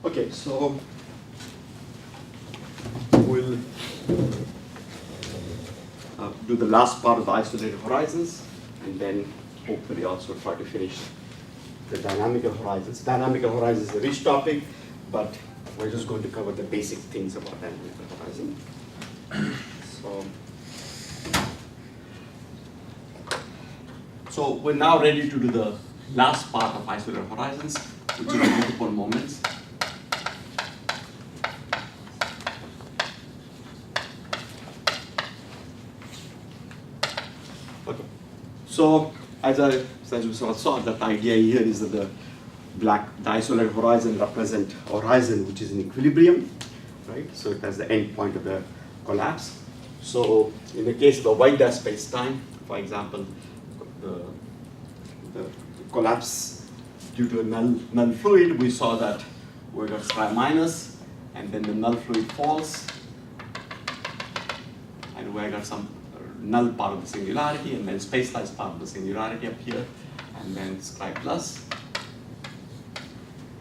Okay, so we'll do the last part of the isolated horizons, and then hopefully also try to finish the dynamical horizons. Dynamical horizons is a rich topic, but we're just going to cover the basic things about dynamical horizon. So we're now ready to do the last part of isolated horizons, which is multiple moments. Okay. So as we saw, that idea here is that the isolated horizon represent a horizon which is in equilibrium, right? So it has the end point of the collapse. So in the case of the white dot space-time, for example, the collapse due to a null fluid, we saw that we got psi minus, and then the null fluid falls, and we got some null part of the singularity, and then space-time part of the singularity up here, and then sky plus.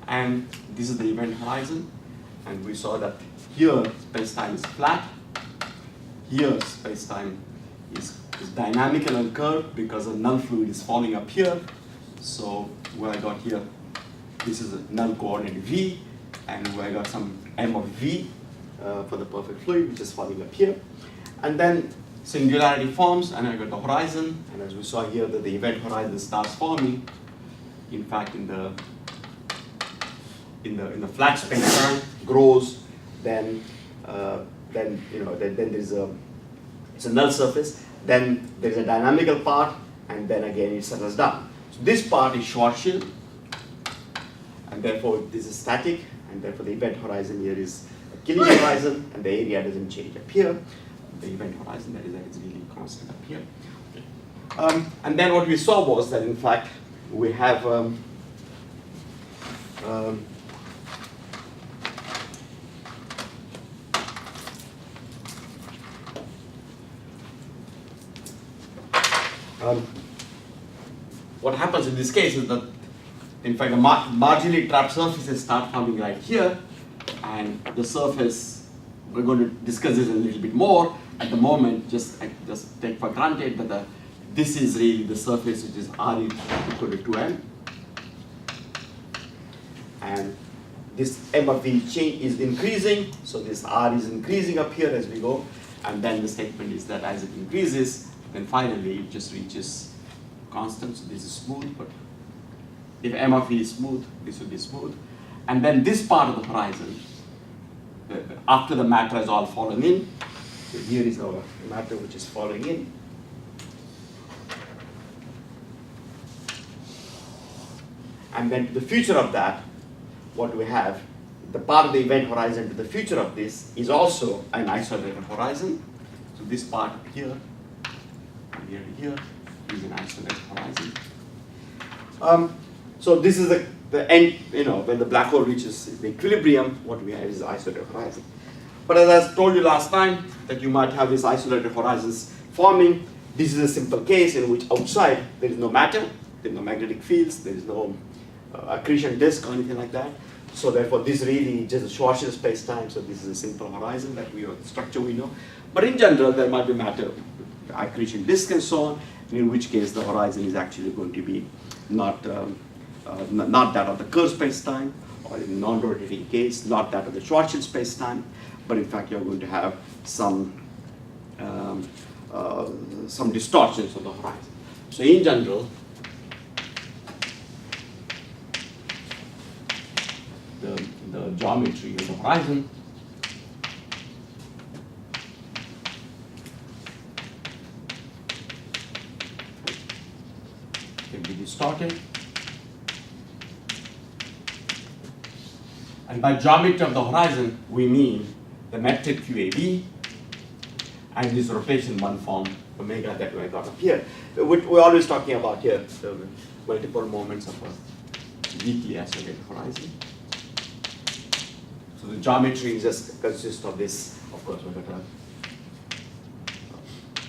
And this is the event horizon, and we saw that here space-time is flat, here space-time is dynamical and curved because a null fluid is falling up here. So where I got here, this is a null coordinate v, and where I got some m of v for the perfect fluid, which is falling up here. And then singularity forms, and I got the horizon, and as we saw here, that the event horizon starts forming. In fact, in the flat space-time grows, then there's it's a null surface. Then there's a dynamical part, and then again it settles down. So this part is Schwarzschild, and therefore this is static, and therefore the event horizon here is a Killing horizon, and the area doesn't change up here. The event horizon, that is really constant up here. And then what we saw was that in fact we have what happens in this case is that, in fact, the marginally trapped surfaces start forming right here, and the surface, we're going to discuss this a little bit more. At the moment, just take for granted that this is really the surface which is R equal to 2m. And this m of v change is increasing, so this R is increasing up here as we go, and then the statement is that as it increases, then finally it just reaches constant, so this is smooth, but if m of v is smooth, this will be smooth. And then this part of the horizon, after the matter has all fallen in, so here is our matter which is falling in. And then to the future of that, what do we have? The part of the event horizon to the future of this is also an isolated horizon. So this part here, and here to here, is an isolated horizon. So this is the end, when the black hole reaches the equilibrium, what we have is the isolated horizon. But as I told you last time, that you might have these isolated horizons forming. This is a simple case in which outside there is no matter, there is no magnetic fields, there is no accretion disk or anything like that. So therefore this really is just a Schwarzschild space-time, so this is a simple horizon that the structure we know. But in general there might be matter, accretion disk and so on, in which case the horizon is actually going to be not that of the curved space-time, or in non-rotating case, not that of the Schwarzschild space-time, but in fact you're going to have some distortions of the horizon. So in general, the geometry of the horizon can be distorted. And by geometry of the horizon, we mean the metric QAB and this rotation one form omega that we got up here. We're always talking about here, the multiple moments of a weakly isolated horizon. So the geometry just consists of this. Of course, we've got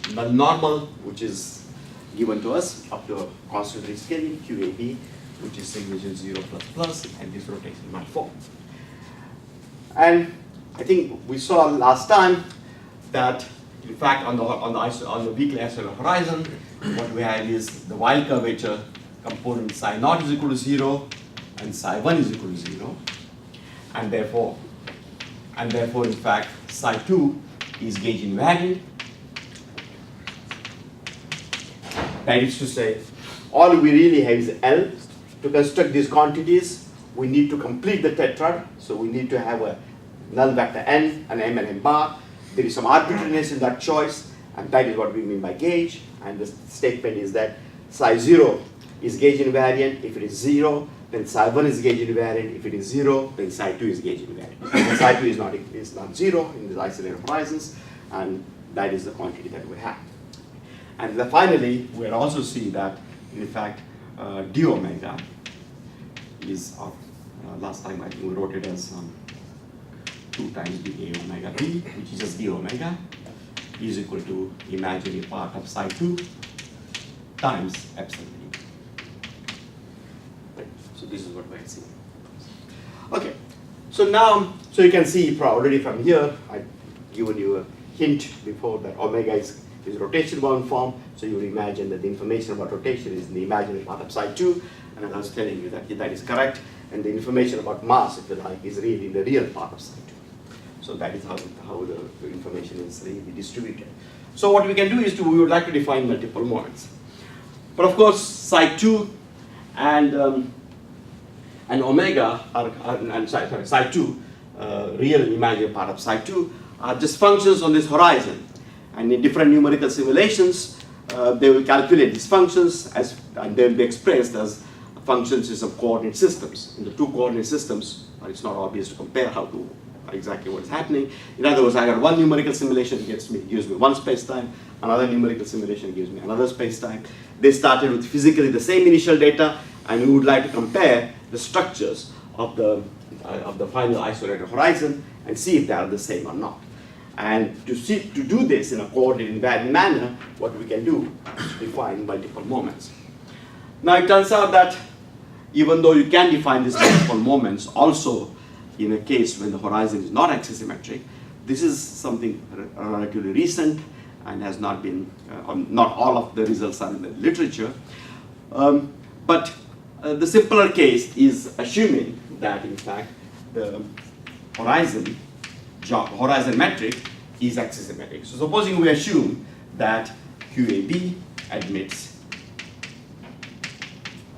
a null normal, which is given to us up to a constant rescaling, QAB, which is sigma 0 plus plus, and this rotation one form. And I think we saw last time that, in fact, on the weakly isolated horizon, what we have is the wild curvature component psi naught is equal to 0 and psi 1 is equal to 0, and therefore, in fact, psi 2 is gauge invariant. That is to say, all we really have is L. To construct these quantities, we need to complete the tetrad, so we need to have a null vector n, and m and n bar. There is some arbitrariness in that choice, and that is what we mean by gauge. And the statement is that psi 0 is gauge invariant. If it is 0, then psi 1 is gauge invariant. If it is 0, then psi 2 is gauge invariant. And psi 2 is not 0 in these isolated horizons, and that is the quantity that we have. And then finally, we'll also see that, in fact, d omega is, last time I think we wrote it as 2 times dA omega t, which is just d omega, is equal to imaginary part of psi 2 times epsilon d. Right. So this is what we're seeing. Okay. So now, so you can see already from here, I've given you a hint before that omega is rotation bound form, so you will imagine that the information about rotation is in the imaginary part of psi 2, and I was telling you that that is correct, and the information about mass, if you like, is really in the real part of psi 2. So that is how the information is really distributed. So what we can do is we would like to define multiple moments. But of course, psi 2 and omega psi 2, real imaginary part of psi 2, are just functions on this horizon. And in different numerical simulations, they will calculate these functions and they will be expressed as functions in some coordinate systems. In the 2 coordinate systems, it's not obvious to compare exactly what is happening. In other words, I got one numerical simulation gives me one space-time, another numerical simulation gives me another space-time. They started with physically the same initial data, and we would like to compare the structures of the final isolated horizon and see if they are the same or not. And to do this in a coordinate invariant manner, what we can do is define multiple moments. Now it turns out that even though you can define these multiple moments also in a case when the horizon is not axisymmetric, this is something relatively recent and has not been, not all of the results are in the literature. But the simpler case is assuming that in fact the horizon metric is axisymmetric. So supposing we assume that QAB admits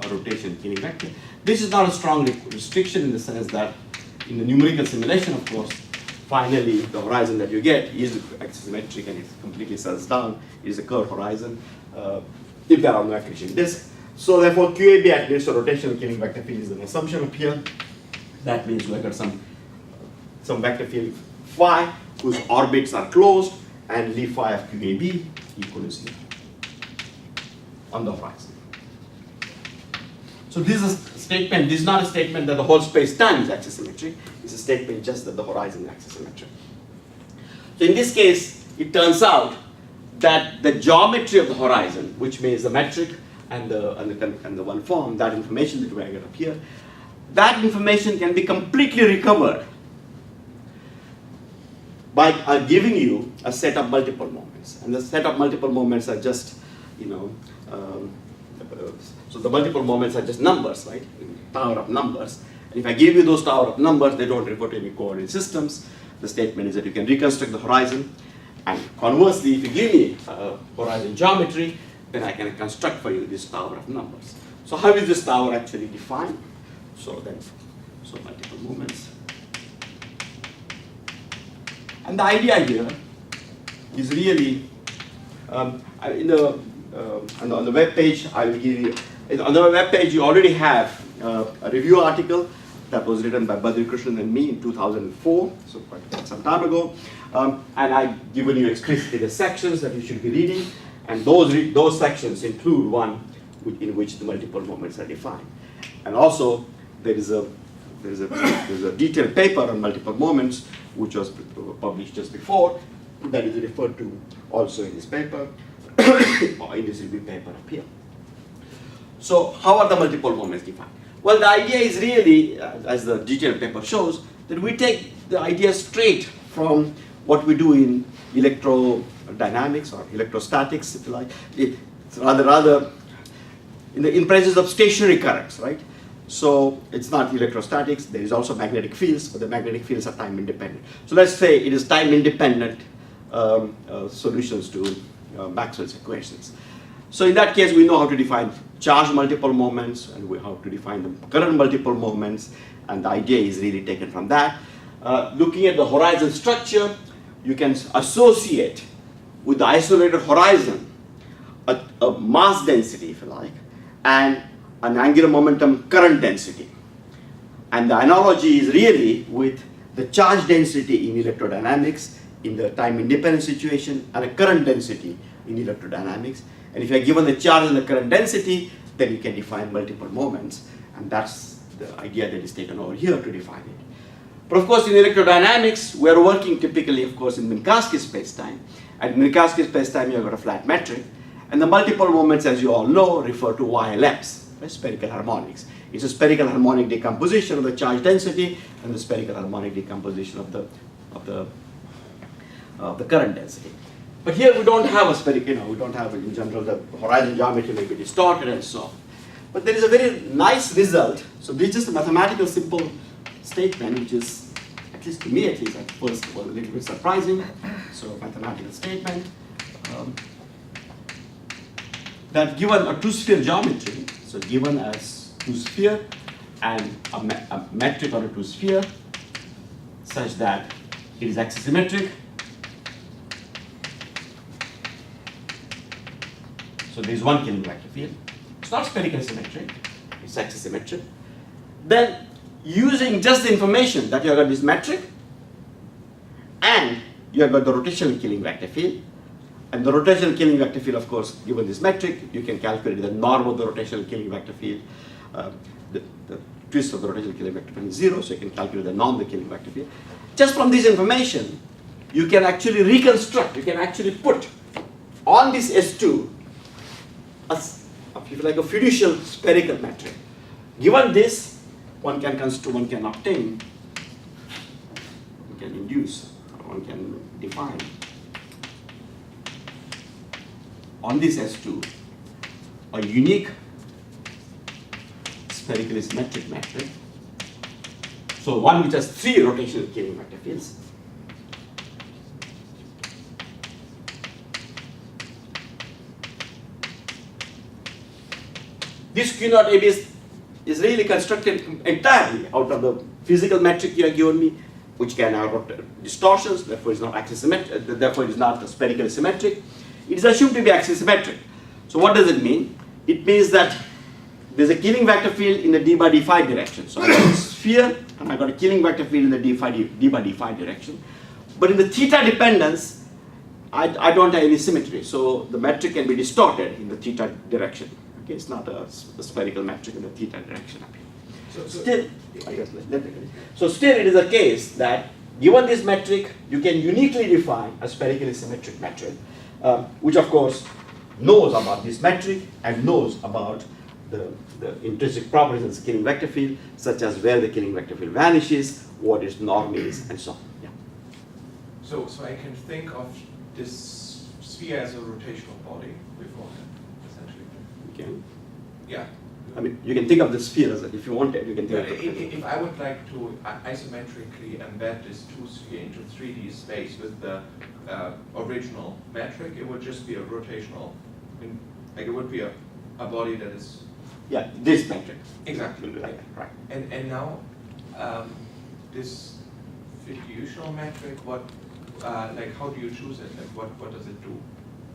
a rotation killing vector. This is not a strong restriction in the sense that in the numerical simulation, of course, finally the horizon that you get is axisymmetric and it completely settles down. It is a curved horizon if there are no accretion disks. So therefore QAB admits a rotational killing vector field is an assumption up here. That means we got some vector field phi whose orbits are closed and leave phi of QAB equal to 0 on the horizon. So this is a statement, this is not a statement that the whole space-time is axisymmetric, it's a statement just that the horizon is axisymmetric. So in this case, it turns out that the geometry of the horizon, which means the metric and the one form, that information that we get up here, that information can be completely recovered by giving you a set of multiple moments. And the set of multiple moments are just, so the multiple moments are just numbers, right? Tower of numbers. And if I give you those tower of numbers, they don't refer to any coordinate systems. The statement is that you can reconstruct the horizon. And conversely, if you give me horizon geometry, then I can construct for you this tower of numbers. So how is this tower actually defined? So multiple moments. And the idea here is really, on the web page, I will give you, on the web page you already have a review article that was written by Badri Krishnan and me in 2004, so quite some time ago. And I've given you explicitly the sections that you should be reading, and those sections include one in which the multiple moments are defined. And also, there is a detailed paper on multiple moments, which was published just before, that is referred to also in this paper, or in this review paper up here. So how are the multiple moments defined? Well, the idea is really, as the detailed paper shows, that we take the idea straight from what we do in electrodynamics or electrostatics, if you like. It's rather in presence of stationary currents, right? So it's not electrostatics. There is also magnetic fields, but the magnetic fields are time independent. So let's say it is time independent solutions to Maxwell's equations. So in that case, we know how to define charge multiple moments, and we how to define the current multiple moments, and the idea is really taken from that. Looking at the horizon structure, you can associate with the isolated horizon a mass density, if you like, and an angular momentum current density. And the analogy is really with the charge density in electrodynamics in the time independent situation and a current density in electrodynamics. And if you are given the charge and the current density, then you can define multiple moments. And that's the idea that is taken over here to define it. But of course, in electrodynamics, we are working typically, of course, in Minkowski spacetime. And in Minkowski spacetime, you have got a flat metric. And the multiple moments, as you all know, refer to YLMs, spherical harmonics. It's a spherical harmonic decomposition of the charge density and the spherical harmonic decomposition of the current density. But here we don't have a spherical, we don't have, in general, the horizon geometry may be distorted and so on. But there is a very nice result. So this is just a mathematical simple statement, which is, at least to me at least, at first was a little bit surprising. So mathematical statement. That given a two-sphere geometry, so given as two-sphere and a metric on a two-sphere, such that it is axisymmetric. So there is one Killing vector field. It's not spherical symmetric, it's axisymmetric. Then, using just the information that you have got this metric, and you have got the rotational Killing vector field, and the rotational Killing vector field, of course, given this metric, you can calculate the norm of the rotational Killing vector field. The twist of the rotational Killing vector field is 0, so you can calculate the norm of the Killing vector field. Just from this information, you can actually reconstruct, you can actually put on this S2 if you like a fiducial spherical metric. Given this, one can obtain, one can induce, one can define on this S2 a unique spherically symmetric metric. So one which has 3 rotational Killing vector fields. This Q naught AB is really constructed entirely out of the physical metric you have given me, which can have distortions, therefore is not axisymmetric, therefore is not spherically symmetric. It is assumed to be axisymmetric. So what does it mean? It means that there's a Killing vector field in the d by d phi direction. So I got a sphere and I got a Killing vector field in the d by d phi direction. But in the theta dependence, I don't have any symmetry. So the metric can be distorted in the theta direction. Okay, it's not a spherical metric in the theta direction up here. So still it is a case that given this metric, you can uniquely define a spherically symmetric metric, which of course knows about this metric and knows about the intrinsic properties of the Killing vector field, such as where the Killing vector field vanishes, what its norm is, and so on. Yeah. So I can think of this sphere as a rotational body beforehand. Okay. Yeah. I mean, you can think of the sphere as if you wanted. You can think of if I would like to isometrically embed this 2-sphere into 3D space with the original metric, it would just be a rotational, like it would be a body that is. Yeah, this metric. Exactly. Like, right. And now this fiducial metric, what how do you choose it? Like what does it do?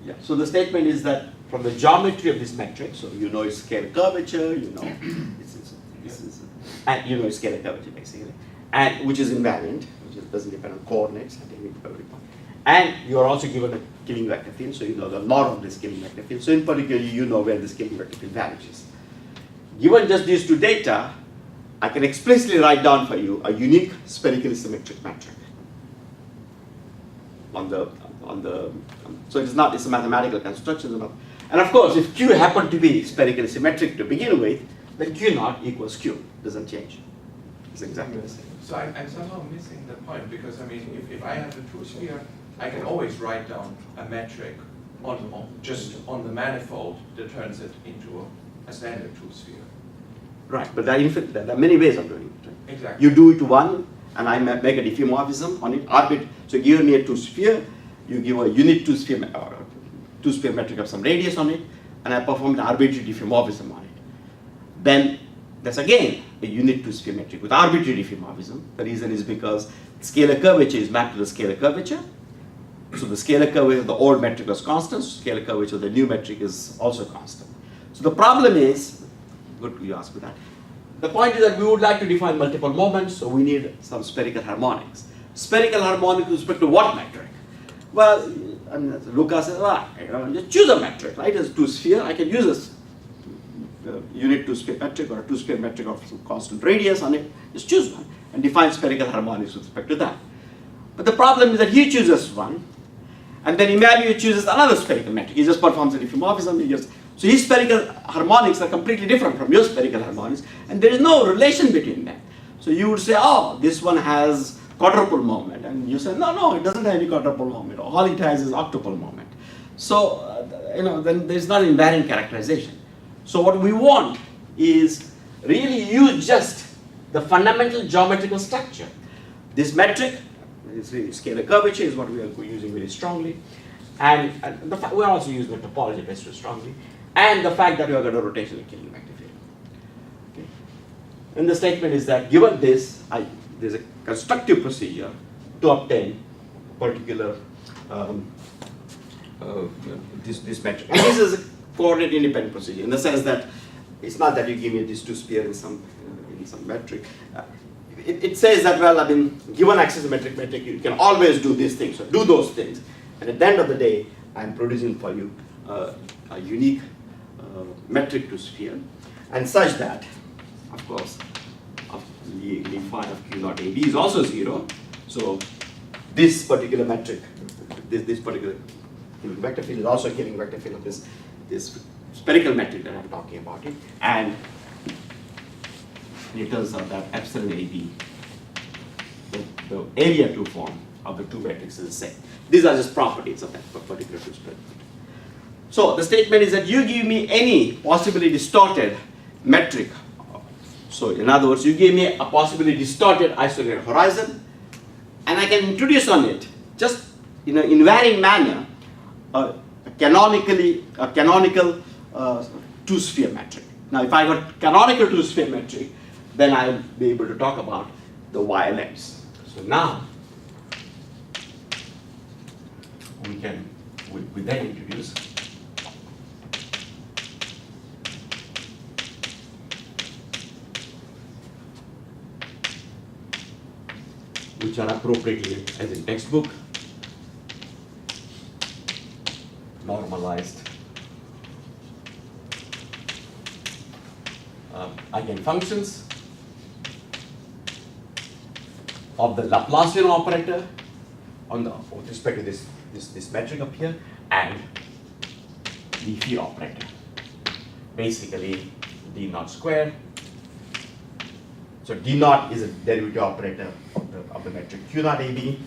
Yeah. So the statement is that from the geometry of this metric, so you know its scalar curvature, you know and you know its scalar curvature basically, and which is invariant, which doesn't depend on coordinates at any every point. And you are also given a Killing vector field, so you know the norm of this Killing vector field. So in particular, you know where this Killing vector field vanishes. Given just these two data, I can explicitly write down for you a unique spherically symmetric metric. So it's a mathematical construction. And of course, if Q happened to be spherically symmetric to begin with, then Q naught equals Q, doesn't change. It's exactly the same. So I'm somehow missing the point, because I mean, if I have a two-sphere, I can always write down a metric just on the manifold that turns it into a standard two-sphere. Right, but there are many ways of doing it. Right? Exactly. You do it to one, and I make a diffeomorphism on it. So give me a two-sphere, you give a unit two-sphere metric of some radius on it, and I perform an arbitrary diffeomorphism on it. Then that's again a unit two-sphere metric with arbitrary diffeomorphism. The reason is because scalar curvature is mapped to the scalar curvature. So the scalar curvature of the old metric was constant, scalar curvature of the new metric is also constant. So the problem is, good you asked me that. The point is that we would like to define multiple moments, so we need some spherical harmonics. Spherical harmonics with respect to what metric? Well, I mean, Lucas says, just choose a metric, right? As two-sphere, I can use a unit two-sphere metric or a two-sphere metric of some constant radius on it. Just choose one and define spherical harmonics with respect to that. But the problem is that he chooses one, and then Emmanuel chooses another spherical metric. He just performs a diffeomorphism. So his spherical harmonics are completely different from your spherical harmonics, and there is no relation between them. So you would say, oh, this one has quadruple moment, and you say, no, it doesn't have any quadruple moment. All it has is octuple moment. So then there's not invariant characterization. So what we want is really use just the fundamental geometrical structure. This metric is really scalar curvature is what we are using very strongly, and we are also using the topology very strongly, and the fact that we have got a rotational killing vector field. Okay. And the statement is that given this, there's a constructive procedure to obtain particular this metric. And this is a coordinate independent procedure in the sense that it's not that you give me these two spheres in some metric. It says that, well, I mean, given axisymmetric metric, you can always do these things, or do those things. And at the end of the day, I'm producing for you a unique metric to sphere, and such that, of course, the phi of Q naught AB is also 0. So this particular metric, this particular killing vector field is also a killing vector field of this spherical metric that I'm talking about it. And it turns out that epsilon AB, the area to form of the two metrics is the same. These are just properties of that particular two spread. So the statement is that you give me any possibly distorted metric. So in other words, you give me a possibly distorted isolated horizon, and I can introduce on it, just in an invariant manner, a canonical two-sphere metric. Now, if I got canonical two-sphere metric, then I'll be able to talk about the YLMs. So now, we can then introduce which are appropriately, as in textbook, normalized eigenfunctions of the Laplacian operator with respect to this metric up here, and the phi operator, basically d naught squared. So d naught is a derivative operator of the metric Q naught AB,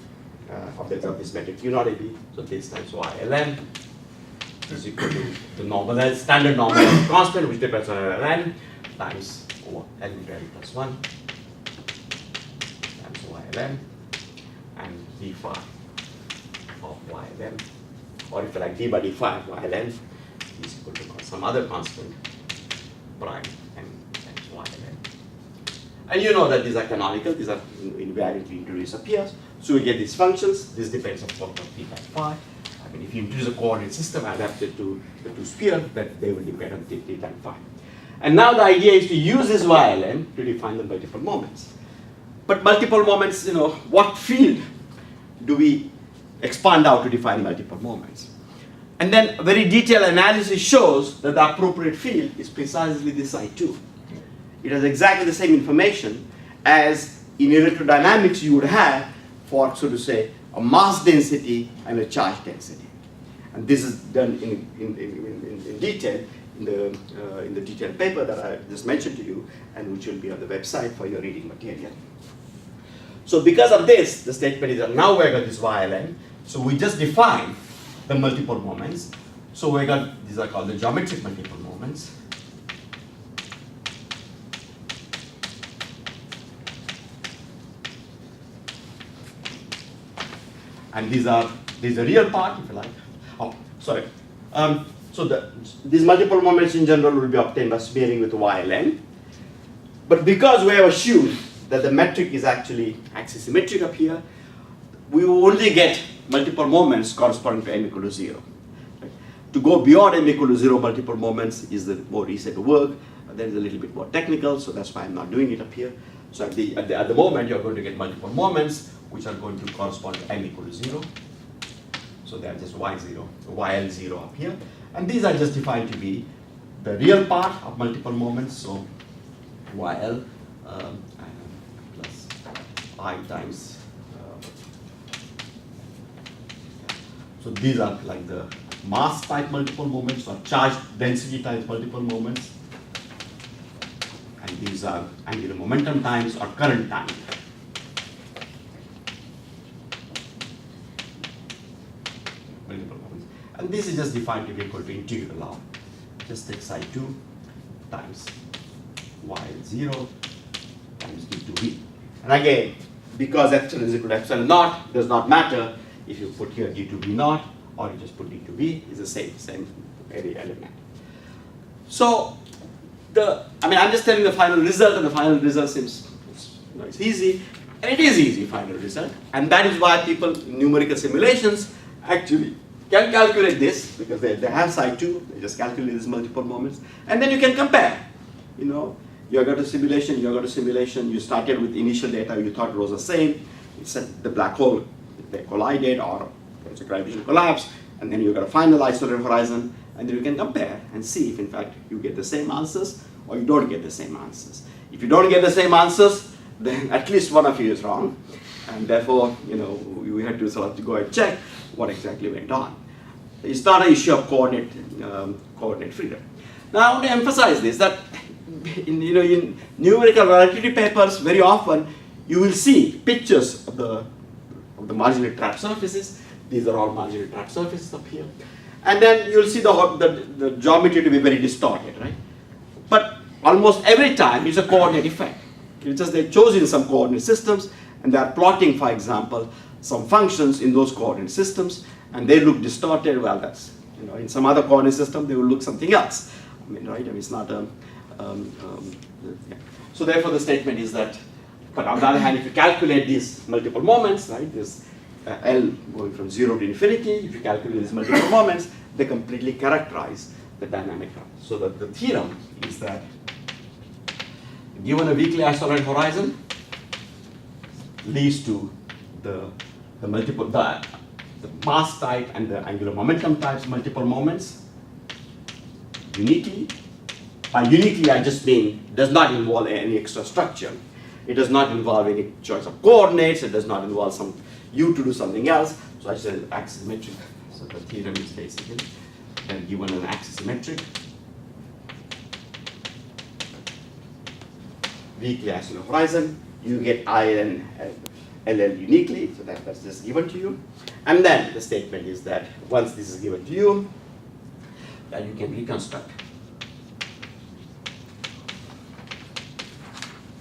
of this metric Q naught AB. So this times YLN is equal to the normalized standard normalized constant, which depends on LN, times L plus 1 times YLN, and d phi of YLN, or if you like, d by d phi of YLN is equal to some other constant prime and times YLN. And you know that these are canonical, these are invariantly introduced up here. So we get these functions. This depends upon p by phi. I mean, if you introduce a coordinate system adapted to the two spheres, that they will depend on t and phi. And now the idea is to use this YLN to define the multiple moments. But multiple moments, what field do we expand out to define multiple moments? And then a very detailed analysis shows that the appropriate field is precisely this I2. It has exactly the same information as in electrodynamics you would have for, so to say, a mass density and a charge density. And this is done in detail in the detailed paper that I just mentioned to you, and which will be on the website for your reading material. So because of this, the statement is that now we got this YLN. So we just define the multiple moments. So we got, these are called the geometric multiple moments. And these are real part, if you like. Oh, sorry. So these multiple moments in general will be obtained by smearing with YLN. But because we have assumed that the metric is actually axisymmetric up here, we will only get multiple moments corresponding to m equal to 0. Right? To go beyond m equal to 0 multiple moments is the more easier to work. That is a little bit more technical, so that's why I'm not doing it up here. So at the moment, you're going to get multiple moments which are going to correspond to m equal to 0. So they are just y0, yl0 up here. And these are just defined to be the real part of multiple moments. So yl plus I times. So these are like the mass type multiple moments or charge density type multiple moments. And these are angular momentum times or current time. Multiple moments. And this is just defined to be equal to integral of just take psi 2 times y0 times d2v. And again, because epsilon is equal to epsilon naught, does not matter if you put here d2v naught or you just put d2v, is the same every element. So I'm just telling the final result, and the final result seems it's easy, and it is easy final result, and that is why people in numerical simulations actually can calculate this because they have psi 2, they just calculate these multiple moments, and then you can compare. You got a simulation, you started with initial data, you thought it was the same, you said the black hole, they collided or there's a gravitational collapse, and then you got a final isolated horizon, and then you can compare and see if in fact you get the same answers or you don't get the same answers. If you don't get the same answers, then at least one of you is wrong, and therefore we had to sort of go and check what exactly went on. It's not an issue of coordinate freedom. Now I want to emphasize this, that in numerical relativity papers, very often you will see pictures of the marginally trapped surfaces. These are all marginally trapped surfaces up here. And then you'll see the geometry to be very distorted, right? But almost every time it's a coordinate effect. It's just they've chosen some coordinate systems and they're plotting, for example, some functions in those coordinate systems, and they look distorted. Well, that's, in some other coordinate system, they will look something else. It's not yeah. So therefore the statement is that, but on the other hand, if you calculate these multiple moments, right, this L going from 0 to infinity, if you calculate these multiple moments, they completely characterize the dynamic. So that the theorem is that given a weakly isolated horizon leads to the mass type and the angular momentum types multiple moments uniquely. By uniquely, I just mean does not involve any extra structure. It does not involve any choice of coordinates. It does not involve you to do something else. So I said axisymmetric. So the theorem is basically that given an axisymmetric weakly isolated horizon, you get I and LL uniquely. So that's just given to you. And then the statement is that once this is given to you, then you can reconstruct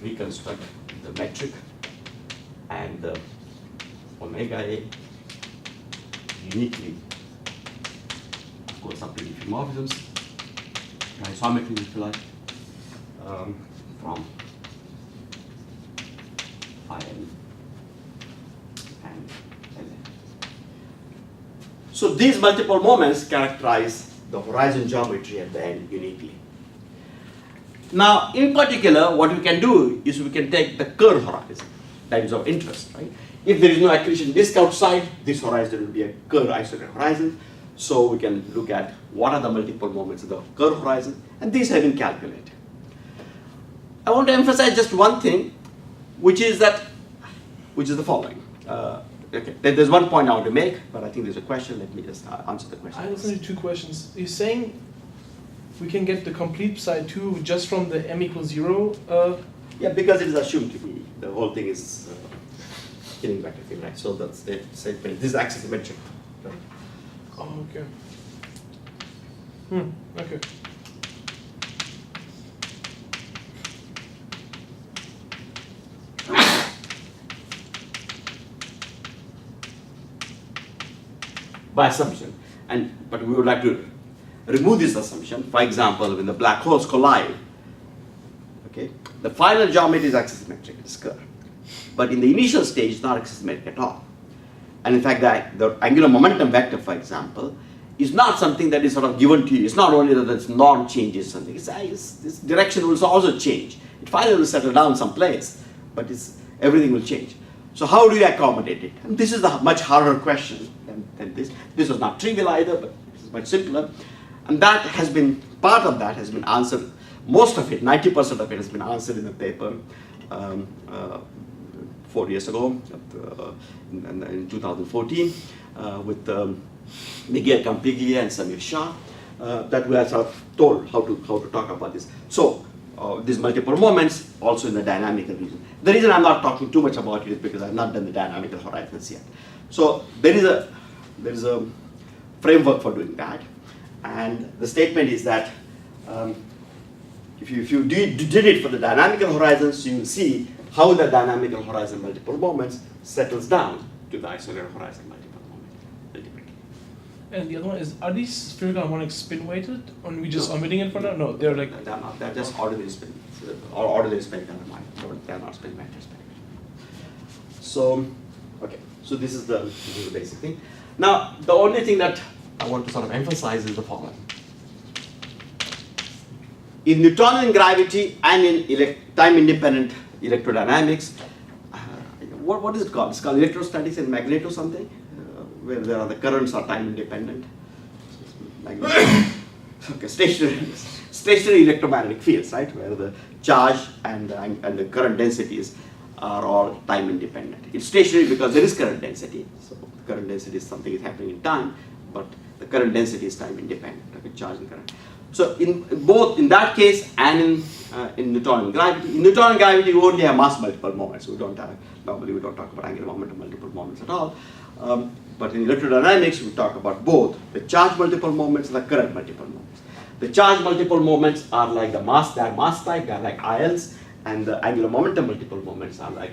the metric and the omega A uniquely, of course, up to diffeomorphisms, isometry if you like, from IN and LN. So these multiple moments characterize the horizon geometry at the end uniquely. Now, in particular, what we can do is we can take the curved horizon. That is of interest, right? If there is no accretion disk outside, this horizon will be a curved isolated horizon. So we can look at what are the multiple moments of the curved horizon, and these have been calculated. I want to emphasize just one thing, which is the following. Okay, there's one point I want to make, but I think there's a question. Let me just answer the question. I have only two questions. You're saying we can get the complete psi 2 just from the m equals 0. Yeah, because it is assumed to be, the whole thing is killing vector field, right? So that's the statement. This is axisymmetric, right? Oh, okay. Okay. By assumption, but we would like to remove this assumption. For example, when the black holes collide, okay, the final geometry is axisymmetric, it's curved. But in the initial stage, it's not axisymmetric at all. And in fact, the angular momentum vector, for example, is not something that is sort of given to you. It's not only that its norm changes something. This direction will also change. It finally will settle down someplace, but everything will change. So how do you accommodate it? And this is the much harder question than this. This was not trivial either, but this is much simpler. And that has been, part of that has been answered, most of it, 90% of it has been answered in the paper 4 years ago, in 2014, with Miguel Campiglia and Samir Shah, that we are sort of told how to talk about this. So these multiple moments also in the dynamical region. The reason I'm not talking too much about it is because I've not done the dynamical horizons yet. So there is a framework for doing that, and the statement is that if you did it for the dynamical horizons, you will see how the dynamical horizon multiple moments settles down to the isolated horizon multiple moment ultimately. And the other one is, are these spherical harmonic spin weighted? Or we just omitting it for now? No, they're like. They're not. They're just ordinary spin, or ordinary spin harmonic. They're not spin vector spin. So, okay. So this is the basic thing. Now, the only thing that I want to sort of emphasize is the following. In Newtonian gravity and in time-independent electrodynamics, what is it called? It's called electrostatics and magneto something, where there are the currents are time-independent. Okay, stationary electromagnetic fields, right, where the charge and the current densities are all time-independent. It's stationary because there is current density. So the current density is something is happening in time, but the current density is time-independent, like charge and current. So in that case and in Newtonian gravity, we only have mass multiple moments. Normally we don't talk about angular momentum multiple moments at all. But in electrodynamics, we talk about both the charge multiple moments and the current multiple moments. The charge multiple moments are like the mass, they're mass type, they're like ions, and the angular momentum multiple moments are like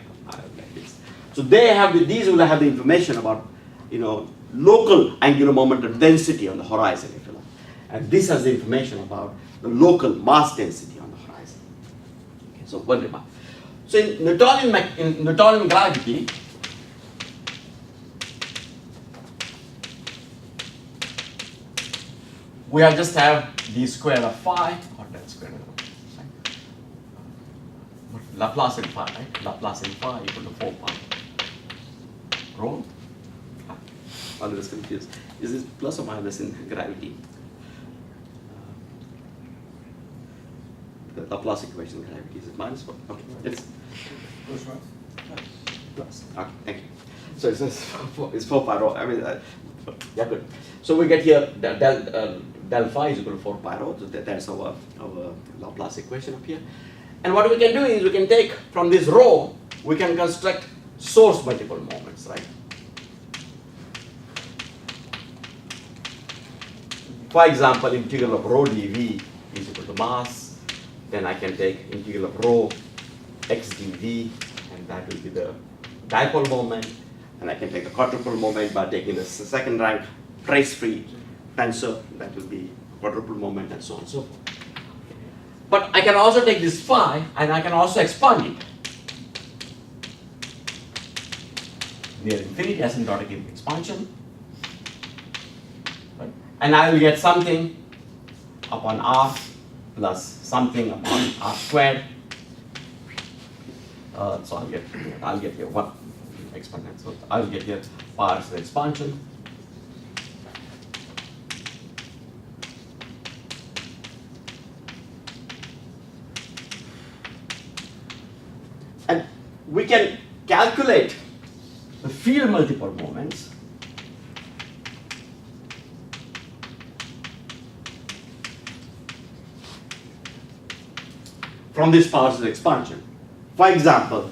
this. So these will have the information about, local angular momentum density on the horizon, if you like. And this has the information about the local mass density on the horizon. Okay, so one remark. So in Newtonian gravity, we just have d square of phi, or del square of Laplace in phi, right? Laplace in phi equal to 4 pi rho. Always confused. Is this plus or minus in gravity? The Laplace equation in gravity, is it minus 4? Okay, it's plus. Okay, thank you. So it's 4 pi rho. I mean, yeah, good. So we get here del phi is equal to 4 pi rho. So that's our Laplace equation up here. And what we can do is we can take from this rho, we can construct source multiple moments, right? For example, integral of rho dv is equal to mass. Then I can take integral of rho x dv, and that will be the dipole moment. And I can take the quadrupole moment by taking the second rank trace-free tensor. That will be quadrupole moment, and so on and so forth. But I can also take this phi and I can also expand it near infinity, asymptotic expansion. Right? And I will get something upon r plus something upon r squared. So I'll get here one exponent. So I'll get here partial expansion. And we can calculate the field multiple moments from this partial expansion. For example,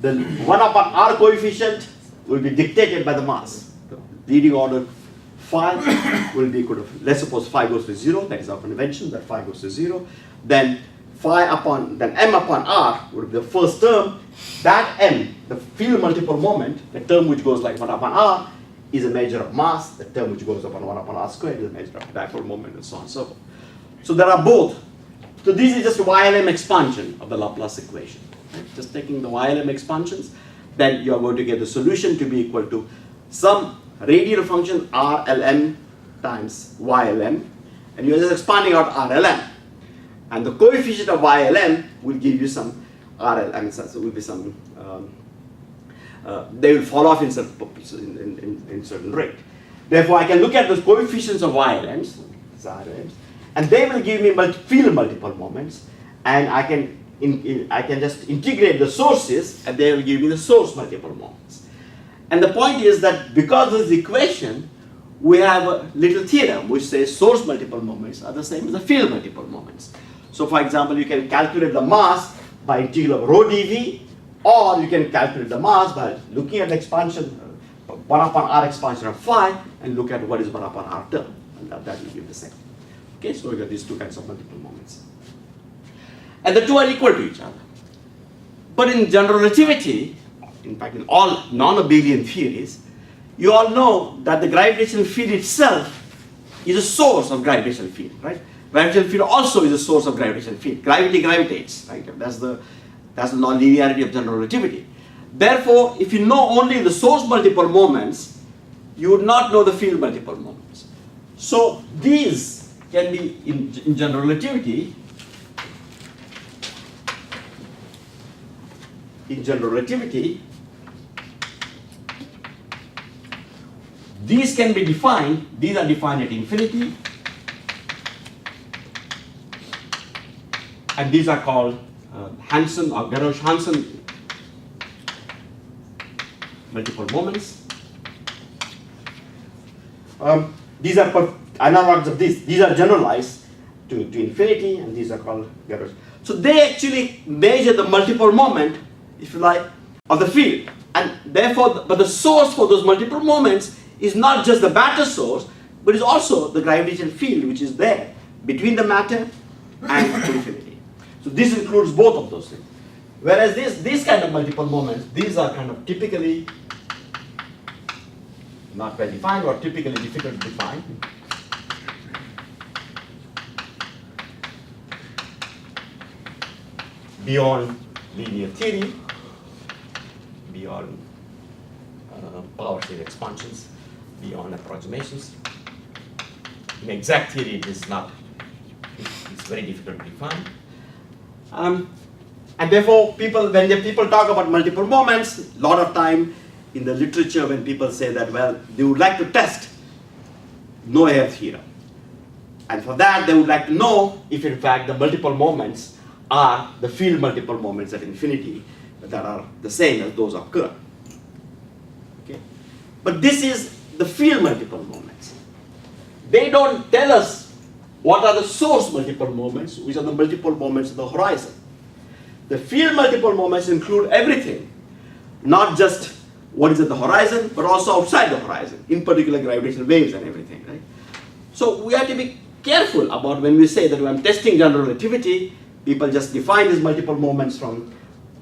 the 1 upon r coefficient will be dictated by the mass. The leading order phi will be equal to, let's suppose phi goes to 0, that is our convention, that phi goes to 0. Then m upon r would be the first term. That m, the field multiple moment, the term which goes like 1 upon r, is a measure of mass. The term which goes upon 1 upon r squared is a measure of dipole moment, and so on and so forth. So there are both. So this is just a YLM expansion of the Laplace equation. Right? Just taking the YLM expansions, then you are going to get the solution to be equal to some radial function RLM times YLM, and you are just expanding out RLM. And the coefficient of YLM will give you some RLM, so will be some, they will fall off in certain rate. Therefore, I can look at those coefficients of YLMs, and they will give me field multiple moments, and I can just integrate the sources, and they will give me the source multiple moments. And the point is that because of this equation, we have a little theorem which says source multiple moments are the same as the field multiple moments. So for example, you can calculate the mass by integral of rho dV, or you can calculate the mass by looking at the expansion, 1 upon r expansion of phi, and look at what is 1 upon r term, and that will give the same. Okay, so we got these two kinds of multiple moments. And the two are equal to each other. But in general relativity, in fact in all non-abelian theories, you all know that the gravitational field itself is a source of gravitational field, right? Gravitational field also is a source of gravitational field. Gravity gravitates, right? That's the non-linearity of general relativity. Therefore, if you know only the source multiple moments, you would not know the field multiple moments. So these can be in general relativity. In general relativity, these can be defined. These are defined at infinity. And these are called Hansen or Garrosh-Hansen multiple moments. These are analogs of this. These are generalized to infinity, and these are called Garrosh. So they actually measure the multiple moment, if you like, of the field. And therefore, but the source for those multiple moments is not just the matter source, but is also the gravitational field which is there between the matter and infinity. So this includes both of those things. Whereas these kind of multiple moments, these are kind of typically not well defined or typically difficult to define. Beyond linear theory, beyond power field expansions, beyond approximations. In exact theory, it is not, it's very difficult to define. And therefore, when people talk about multiple moments, a lot of time in the literature when people say that, well, they would like to test no-error theorem. And for that, they would like to know if in fact the multiple moments are the field multiple moments at infinity that are the same as those of Kerr. Okay? But this is the field multiple moments. They don't tell us what are the source multiple moments, which are the multiple moments of the horizon. The field multiple moments include everything, not just what is at the horizon, but also outside the horizon, in particular gravitational waves and everything, right? So we have to be careful about when we say that when I'm testing general relativity, people just define these multiple moments from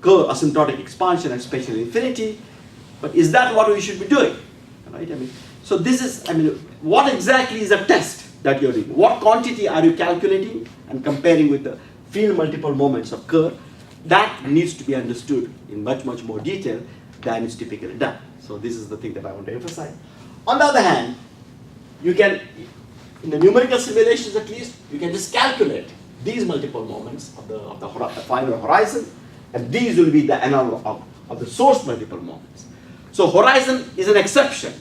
Kerr asymptotic expansion and spatial infinity, but is that what we should be doing, right? So this is, what exactly is a test that you're doing? What quantity are you calculating and comparing with the field multiple moments of Kerr? That needs to be understood in much, much more detail than is typically done. So this is the thing that I want to emphasize. On the other hand, you can, in the numerical simulations at least, you can just calculate these multiple moments of the final horizon, and these will be the analog of the source multiple moments. So horizon is an exception.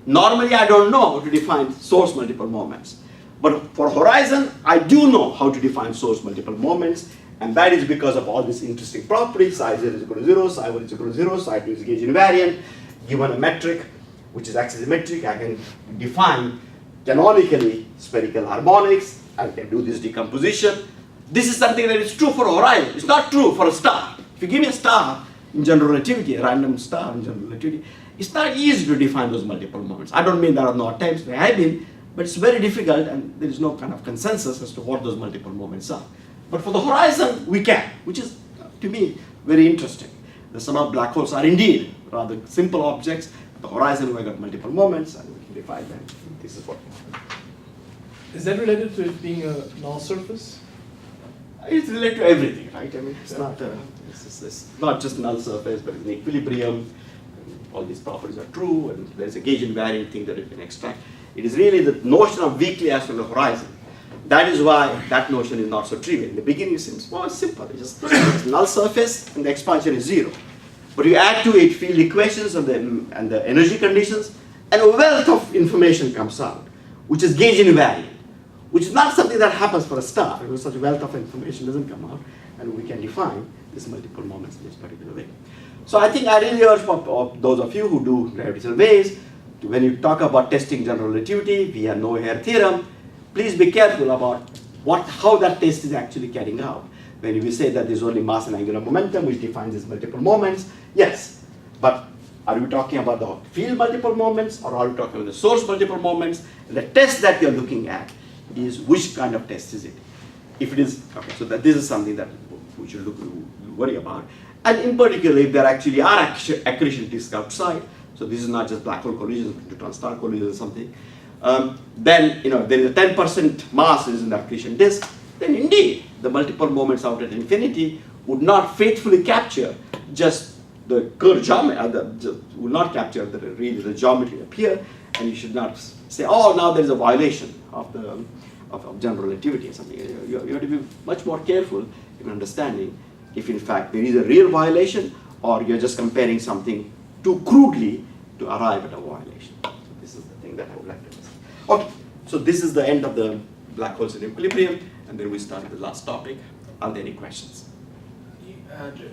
Normally I don't know how to define source multiple moments. But for horizon, I do know how to define source multiple moments, and that is because of all these interesting properties. Psi 0 is equal to 0, psi 1 is equal to 0, psi 2 is gauge invariant. Given a metric, which is axisymmetric, I can define canonically spherical harmonics. I can do this decomposition. this is something that is true for a horizon. It's not true for a star. If you give me a star in general relativity, a random star in general relativity, it's not easy to define those multiple moments. I don't mean there are no attempts, there have been, but it's very difficult and there is no kind of consensus as to what those multiple moments are. But for the horizon, we can, which is, to me, very interesting. The sum of black holes are indeed rather simple objects. The horizon, we got multiple moments and we can define them. This is what happens. Is that related to it being a null surface? It's related to everything, right? I mean, it's not just null surface, but it's an equilibrium. All these properties are true, and there's a gauge invariant thing that you can extract. It is really the notion of weakly astral on the horizon. That is why that notion is not so trivial. In the beginning, it seems, well, it's simple. It's just it's null surface, and the expansion is 0. But you add to it field equations and the energy conditions, and a wealth of information comes out, which is gauge invariant, which is not something that happens for a star, because such a wealth of information doesn't come out, and we can define these multiple moments in this particular way. So I think I really urge for those of you who do gravitational waves, when you talk about testing general relativity via no-hair theorem, please be careful about how that test is actually carrying out. When we say that there's only mass and angular momentum which defines these multiple moments, yes, but are we talking about the field multiple moments, or are we talking about the source multiple moments? The test that you're looking at is which kind of test is it? If it is, okay, so that this is something that we should worry about. And in particular, if there actually are accretion disks outside, so this is not just black hole collisions, neutron star collisions or something, then there is a 10% mass is in the accretion disk, then indeed the multiple moments out at infinity would not faithfully capture just the Kerr geometry, will not capture really the geometry up here, and you should not say, oh, now there is a violation of general relativity or something. You have to be much more careful in understanding if in fact there is a real violation, or you're just comparing something too crudely to arrive at a violation. So this is the thing that I would like to discuss. Okay, so this is the end of the black holes in equilibrium, and then we start the last topic. Are there any questions?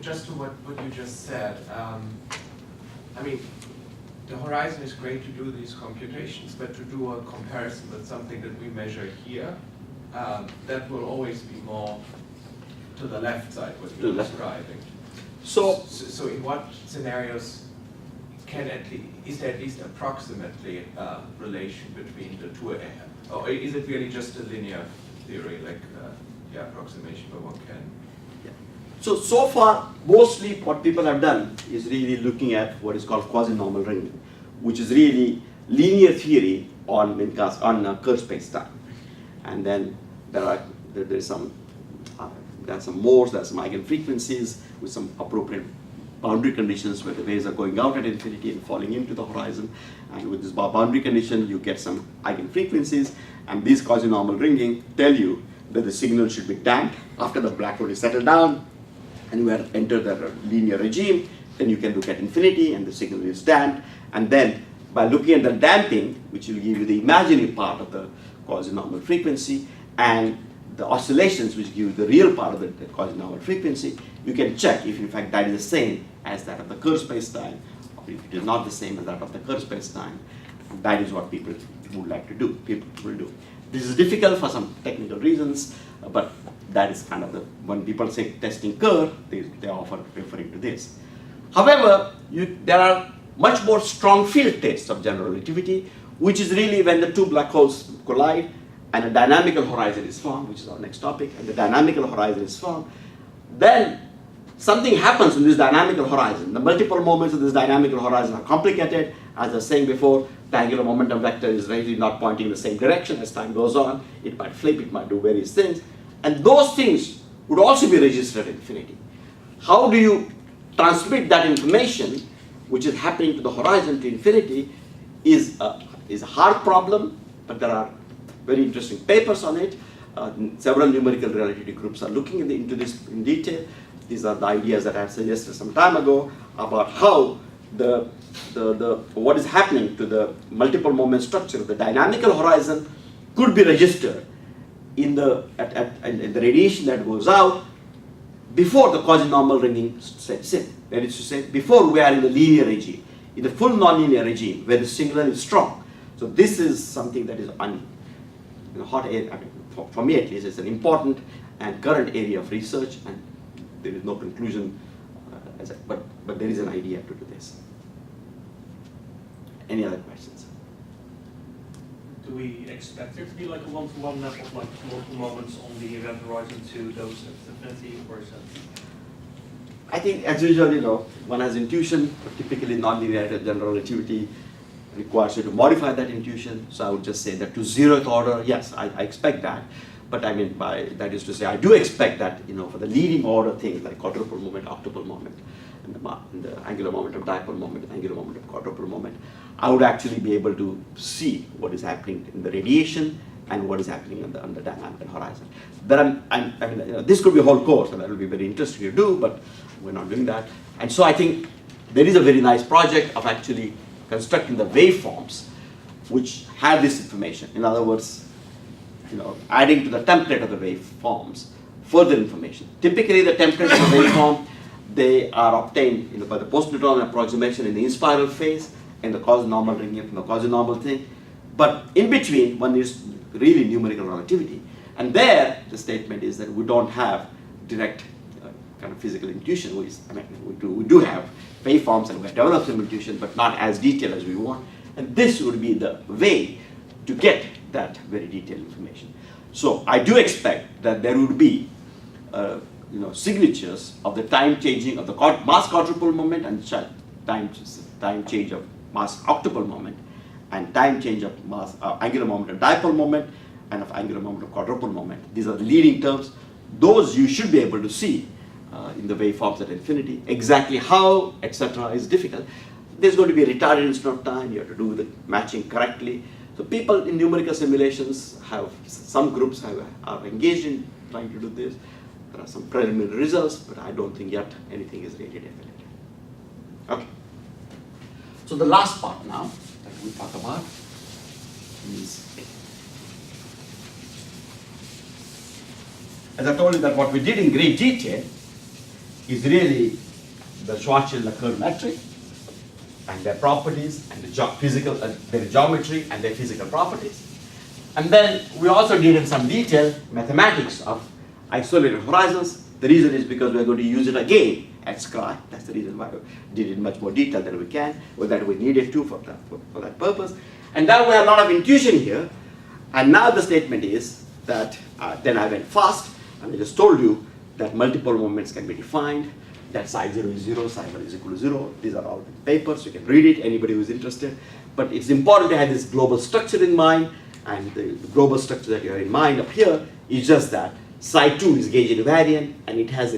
Just to what you just said, I mean, the horizon is great to do these computations, but to do a comparison with something that we measure here, that will always be more to the left side, what you're describing. So in what scenarios is there at least approximately a relation between the two? Or is it really just a linear theory, like approximation where one can? Yeah. So far, mostly what people have done is really looking at what is called quasi-normal ringing, which is really linear theory on Kerr space-time. And then there's some modes, there's some eigenfrequencies with some appropriate boundary conditions where the waves are going out at infinity and falling into the horizon. And with this boundary condition, you get some eigenfrequencies, and these quasi-normal ringing tell you that the signal should be damped after the black hole is settled down and we have entered the linear regime. Then you can look at infinity and the signal is damped, and then by looking at the damping, which will give you the imaginary part of the quasi-normal frequency, and the oscillations which give you the real part of the quasi-normal frequency, you can check if in fact that is the same as that of the Kerr space-time, or if it is not the same as that of the Kerr space-time. That is what people would like to do, people will do. This is difficult for some technical reasons, but that is kind of when people say testing Kerr, they are often referring to this. However, there are much more strong field tests of general relativity, which is really when the two black holes collide and a dynamical horizon is formed, which is our next topic, and the dynamical horizon is formed. Then something happens in this dynamical horizon. The multiple moments of this dynamical horizon are complicated. As I was saying before, the angular momentum vector is really not pointing in the same direction as time goes on. It might flip, it might do various things. And those things would also be registered at infinity. How do you transmit that information, which is happening to the horizon, to infinity, is a hard problem, but there are very interesting papers on it. Several numerical relativity groups are looking into this in detail. These are the ideas that I had suggested some time ago about how what is happening to the multiple moment structure of the dynamical horizon could be registered in the radiation that goes out before the quasi-normal ringing sets in. That is to say, before we are in the linear regime, in the full nonlinear regime where the signal is strong. So this is something that is hot air. I mean, for me at least, it's an important and current area of research, and there is no conclusion, but there is an idea to do this. Any other questions? Do we expect there to be like a one-to-one map of like multiple moments on the event horizon to those at infinity, or is that? I think, as usual, one has intuition, but typically nonlinear general relativity requires you to modify that intuition. So I would just say that to zeroth order, yes, I expect that. But I mean by that is to say, I do expect that, for the leading order things like quadrupole moment, octuple moment, and the angular momentum, dipole moment, angular momentum, quadrupole moment, I would actually be able to see what is happening in the radiation and what is happening on the dynamical horizon. But this could be a whole course, and that will be very interesting to do, but we're not doing that. And so I think there is a very nice project of actually constructing the waveforms which have this information. In other words, adding to the template of the waveforms further information. Typically, the templates of the waveform, they are obtained by the post-Newtonian approximation in the inspiral phase and the cos-normal ringing from the quasi-normal thing. But in between, one is really numerical relativity. And there, the statement is that we don't have direct kind of physical intuition. We do have waveforms and we have developed some intuition, but not as detailed as we want. And this would be the way to get that very detailed information. So I do expect that there would be signatures of the time changing of the mass quadrupole moment and time change of mass octuple moment, and time change of mass angular momentum dipole moment and of angular momentum quadrupole moment. These are the leading terms. Those you should be able to see in the waveforms at infinity. Exactly how, etc., is difficult. There's going to be a retarded instant of time. You have to do the matching correctly. So people in numerical simulations some groups are engaged in trying to do this. There are some preliminary results, but I don't think yet anything is really definitive. Okay. So the last part now that we talk about is, as I told you, that what we did in great detail is really the Schwarzschild curve metric and their properties and their geometry and their physical properties. And then we also did in some detail mathematics of isolated horizons. The reason is because we're going to use it again at SCRI. That's the reason why we did it in much more detail than we can, or that we needed to for that purpose. And now we have a lot of intuition here. And now the statement is that, then I went fast, and I just told you that multiple moments can be defined, that psi 0 is 0, psi 1 is equal to 0. These are all in papers, you can read it, anybody who's interested. But it's important to have this global structure in mind, and the global structure that you have in mind up here is just that psi 2 is gauge invariant, and it has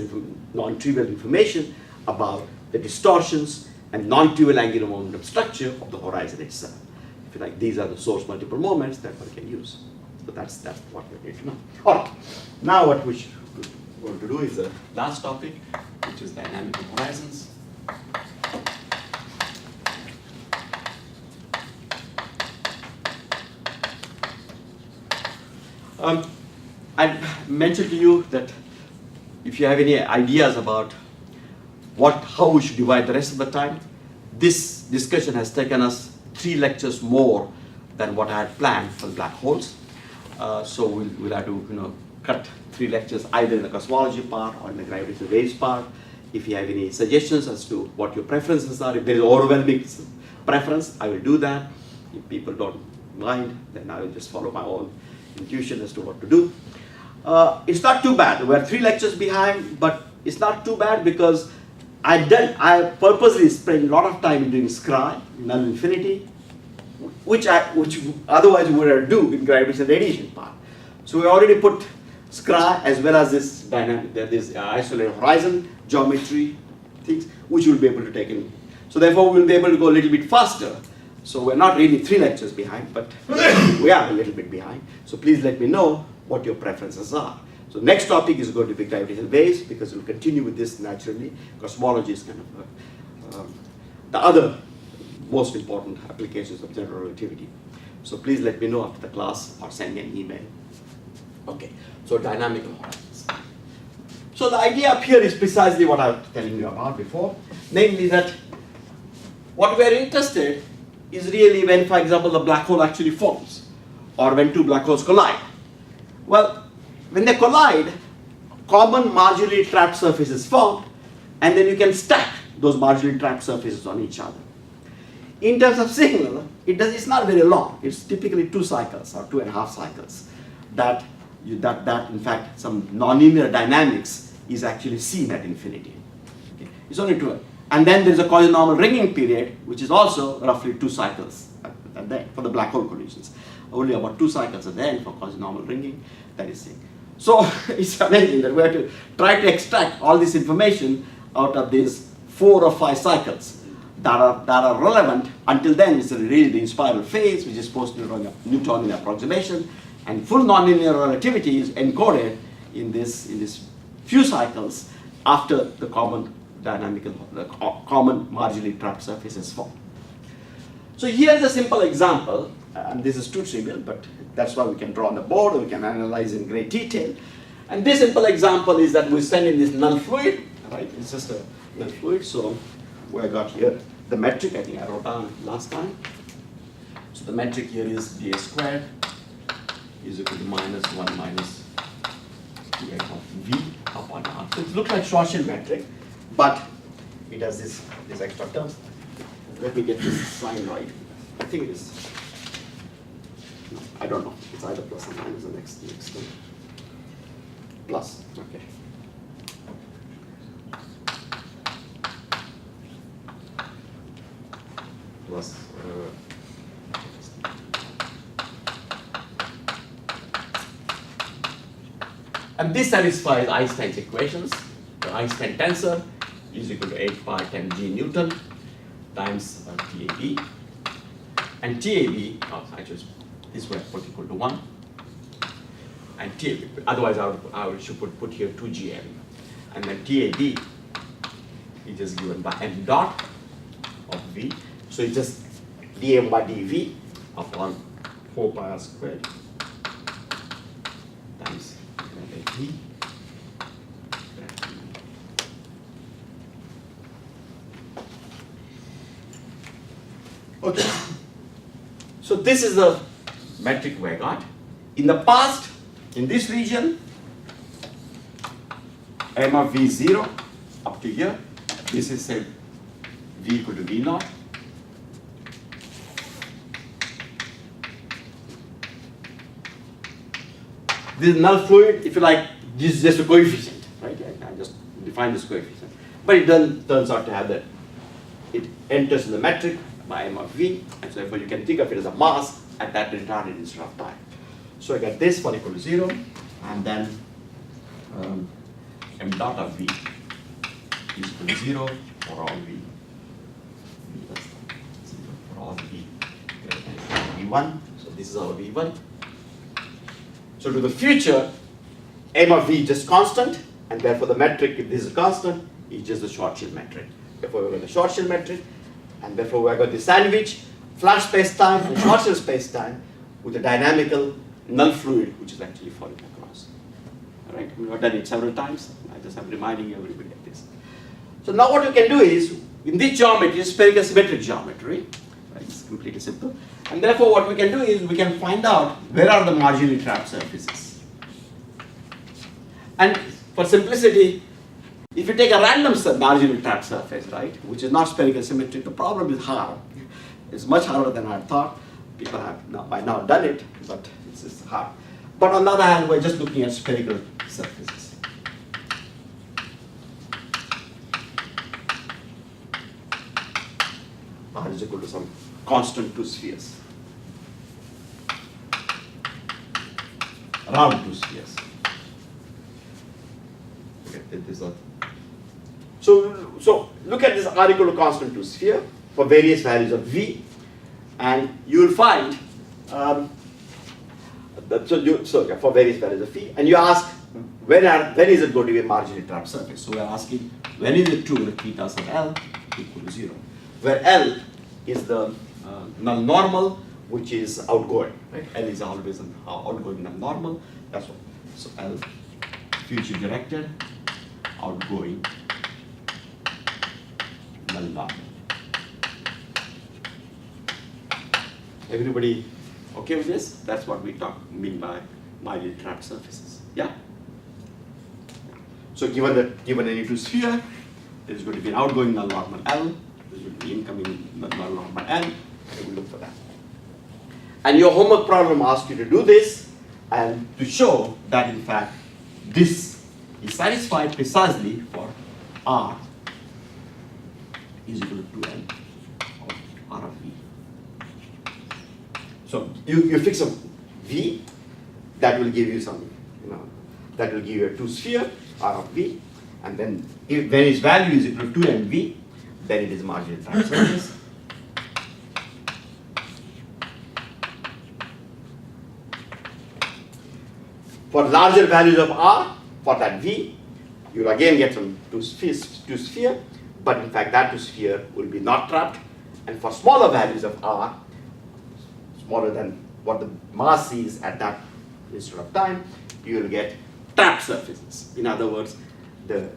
non-trivial information about the distortions and non-trivial angular momentum structure of the horizon itself. If you like, these are the source multiple moments that one can use. So that's what we need to know. All right. Now what we want to do is the last topic, which is dynamical horizons. I mentioned to you that if you have any ideas about how we should divide the rest of the time, this discussion has taken us 3 lectures more than what I had planned for the black holes. So we'll have to cut 3 lectures either in the cosmology part or in the gravitational waves part. If you have any suggestions as to what your preferences are, if there is overwhelming preference, I will do that. If people don't mind, then I will just follow my own intuition as to what to do. It's not too bad. We're 3 lectures behind, but it's not too bad because I purposely spent a lot of time doing SCRI, null infinity, which otherwise we would do in gravitational radiation part. So we already put SCRI as well as this isolated horizon geometry things, which we'll be able to take in. So therefore we'll be able to go a little bit faster. So we're not really 3 lectures behind, but we are a little bit behind. So please let me know what your preferences are. So next topic is going to be gravitational waves, because we'll continue with this naturally. Cosmology is kind of the other most important applications of general relativity. So please let me know after the class or send me an email. Okay, so dynamical horizons. So the idea up here is precisely what I was telling you about before, namely that what we are interested is really when, for example, the black hole actually forms, or when 2 black holes collide. Well, when they collide, common marginally trapped surface is formed, and then you can stack those marginally trapped surfaces on each other. In terms of signal, it's not very long. It's typically 2 cycles or 2.5 cycles that in fact some nonlinear dynamics is actually seen at infinity. Okay? It's only 2. And then there's a quasi-normal ringing period, which is also roughly 2 cycles at the end for the black hole collisions. Only about 2 cycles at the end for quasi-normal ringing, that is seen. So it's amazing that we have to try to extract all this information out of these 4 or 5 cycles that are relevant. Until then, it's really the inspiral phase, which is supposed to run a Newtonian approximation, and full nonlinear relativity is encoded in this few cycles after the common marginally trapped surface is formed. So here's a simple example, and this is too trivial, but that's why we can draw on the board, or we can analyze in great detail. And this simple example is that we send in this null fluid, right? It's just a null fluid. So what I got here, the metric, I think I wrote down last time. So the metric here is dA squared is equal to minus 1 minus dA of V upon R. So it looks like Schwarzschild metric, but it has this extra term. Let me get this sign right. I think it is. No, I don't know. It's either plus or minus the next term. Plus. Okay. Plus. And this satisfies Einstein's equations. The Einstein tensor is equal to 8 pi times g Newton times TAB. And TAB, actually this way I put equal to 1. And TAB, otherwise I should put here 2gm. And then TAB is just given by m dot of V. So it's just dm by dV upon 4 pi r squared times V. Okay, so this is the metric we got. In the past, in this region, m of V is 0 up to here. This is say V equal to V naught. This null fluid, if you like, this is just a coefficient, right? I just define this coefficient. But it then turns out to have that it enters in the metric by m of V, and so therefore you can think of it as a mass at that retarded instant of time. So I get this one equal to 0, and then m dot of V is equal to 0 for all V. That's 0 for all V. V1, so this is our V1. So to the future, m of V is just constant, and therefore the metric, if this is constant, is just the Schwarzschild metric. Therefore we got the Schwarzschild metric, and therefore we got the sandwich, flat space-time and Schwarzschild space-time with a dynamical null fluid which is actually falling across. All right, we have done it several times. I just am reminding everybody of this. So now what we can do is, in this geometry, it's spherical symmetric geometry. Right? It's completely simple. And therefore what we can do is we can find out where are the marginally trapped surfaces. And for simplicity, if you take a random marginally trapped surface, right, which is not spherical symmetric, the problem is hard. It's much harder than I thought. People have by now done it, but it's just hard. But on the other hand, we're just looking at spherical surfaces. R is equal to some constant 2 spheres. Around 2 spheres. Okay, this is so look at this R equal to constant 2 sphere for various values of V, and you will find for various values of V, and you ask when is it going to be a marginally trapped surface? So we are asking when is it true that theta sub L equal to 0, where L is the null normal, which is outgoing, right? L is always an outgoing null normal. That's what. So L future directed outgoing null normal. Everybody okay with this? That's what we mean by marginally trapped surfaces. Yeah? So given any two sphere, there is going to be an outgoing null normal L, there is going to be incoming null normal N, and we look for that. And your homework problem asks you to do this and to show that in fact this is satisfied precisely for R is equal to 2N of R of V. So you fix a V, that will give you some, that will give you a two sphere R of V, and then when its value is equal to 2mv, then it is marginal time surface. For larger values of R, for that V, you will again get some two sphere, but in fact that two sphere will be not trapped. And for smaller values of R, smaller than what the mass is at that instant of time, you will get trapped surfaces. In other words, the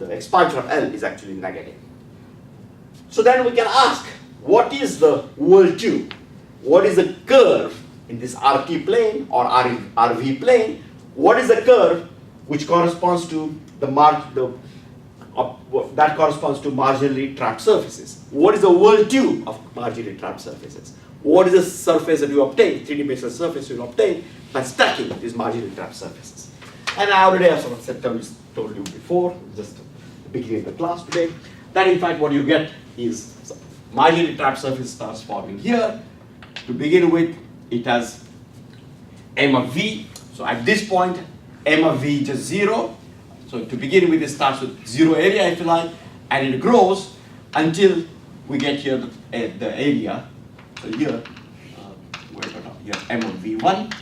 expansion of L is actually negative. So then we can ask, what is the world tube? What is the curve in this RT plane or RV plane? What is the curve which corresponds to that corresponds to marginally trapped surfaces? What is the world tube of marginally trapped surfaces? What is the surface that you obtain, 3D basis surface you obtain by stacking these marginally trapped surfaces? And I already have sort of told you before, just the beginning of the class today, that in fact what you get is marginally trapped surface starts forming here. To begin with, it has M of V. So at this point, M of V is just 0. So to begin with, it starts with 0 area, if you like, and it grows until we get here the area. So here, here M of V1,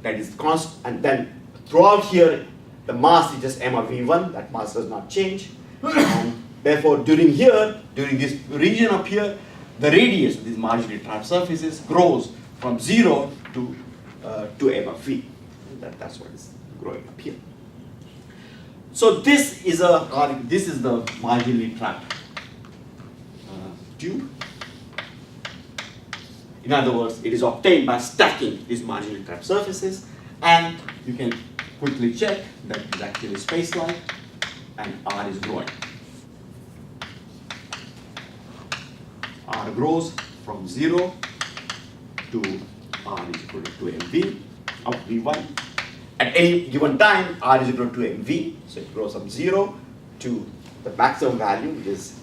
that is constant, and then throughout here, the mass is just M of V1, that mass does not change. And therefore, during this region up here, the radius of these marginally trapped surfaces grows from 0 to M of V. That's what is growing up here. So this is the marginally trapped tube. In other words, it is obtained by stacking these marginally trapped surfaces, and you can quickly check that it is actually space-like, and R is growing. R grows from 0 to R is equal to 2mv of V1. At any given time, R is equal to mv, so it grows from 0 to the maximum value, which is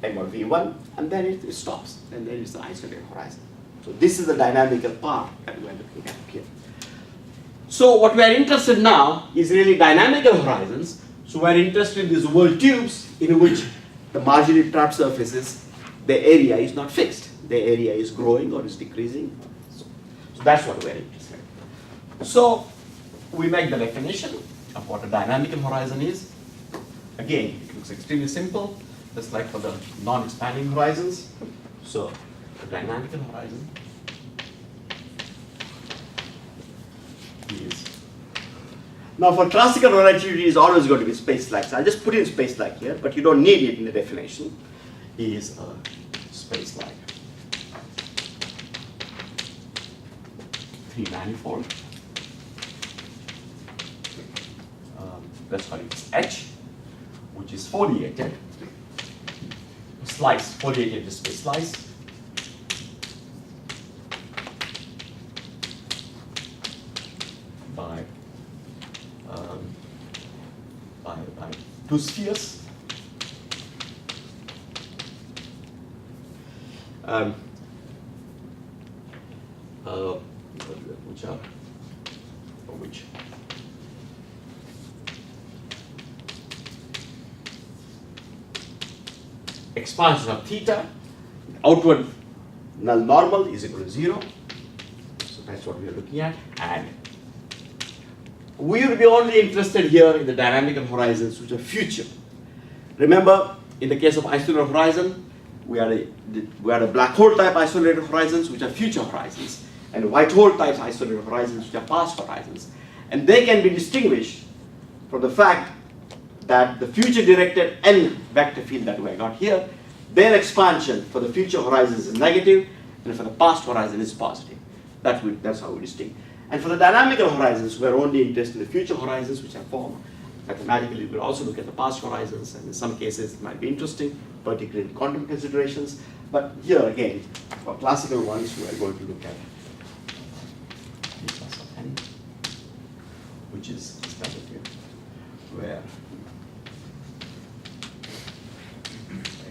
M of V1, and then it stops, and then it's the isolated horizon. So this is the dynamical part that we are looking at here. So what we are interested now is really dynamical horizons. So we are interested in these world tubes in which the marginally trapped surfaces, the area is not fixed. The area is growing or is decreasing. So that's what we are interested in. So we make the definition of what a dynamical horizon is. Again, it looks extremely simple, just like for the non-expanding horizons. So the dynamical horizon is, now for classical relativity is always going to be space-like. So I'll just put in space-like here, but you don't need it in the definition. Is space-like 3 manifold. Let's call it H, which is foliated. Slice, foliated is space slice. By two spheres. Which expansion of theta, outward null normal is equal to 0. So that's what we are looking at. And we will be only interested here in the dynamical horizons which are future. Remember, in the case of isolated horizon, we are a black hole type isolated horizons which are future horizons, and white hole type isolated horizons which are past horizons. And they can be distinguished from the fact that the future directed n vector field that we got here, their expansion for the future horizons is negative, and for the past horizon is positive. That's how we distinguish. And for the dynamical horizons, we are only interested in the future horizons which are formed mathematically, we'll also look at the past horizons, and in some cases it might be interesting, particularly in quantum considerations. But here again, for classical ones, we are going to look at p plus of n, which is this method here, where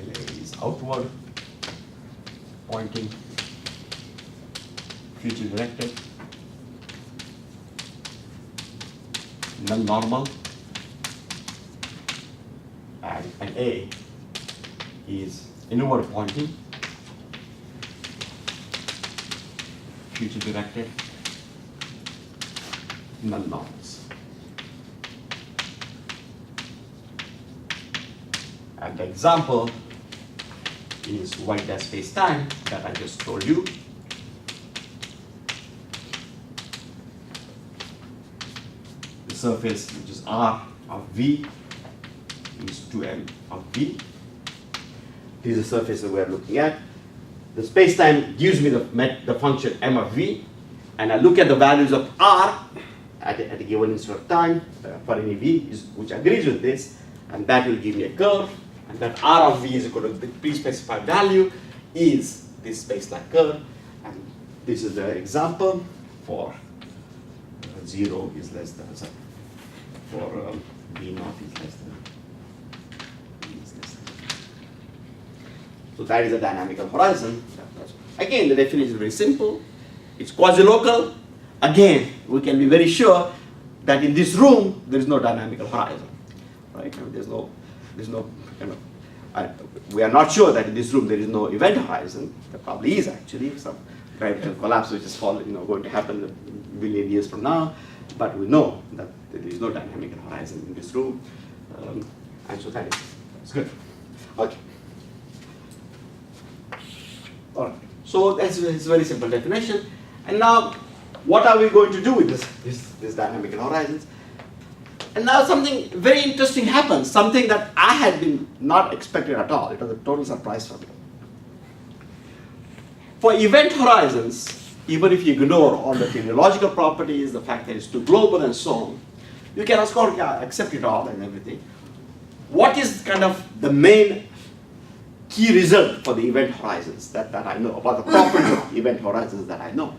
LA is outward pointing, future directed, non-normal, and A is inward pointing, future directed, non-normals. And the example is white dash space-time that I just told you. The surface, which is R of V, is 2m of V. This is the surface that we are looking at. The space-time gives me the function m of V, and I look at the values of R at a given instant of time for any V which agrees with this, and that will give me a curve, and that R of V is equal to the pre-specified value is this space-like curve, and this is the example for 0 is less than, sorry, for V naught is less than. So that is a dynamical horizon. Again, the definition is very simple. It's quasi-local. Again, we can be very sure that in this room there is no dynamical horizon, right? There's no, we are not sure that in this room there is no event horizon. There probably is actually some gravitational collapse which is going to happen a billion years from now. But we know that there is no dynamical horizon in this room, and so that's good. Okay. All right. So that's a very simple definition. And now, what are we going to do with this dynamical horizons? And now something very interesting happens, something that I had been not expected at all. It was a total surprise for me. For event horizons, even if you ignore all the teleological properties, the fact that it's too global and so on, you can of course accept it all and everything. What is kind of the main key result for the event horizons that I know, about the properties of event horizons that I know?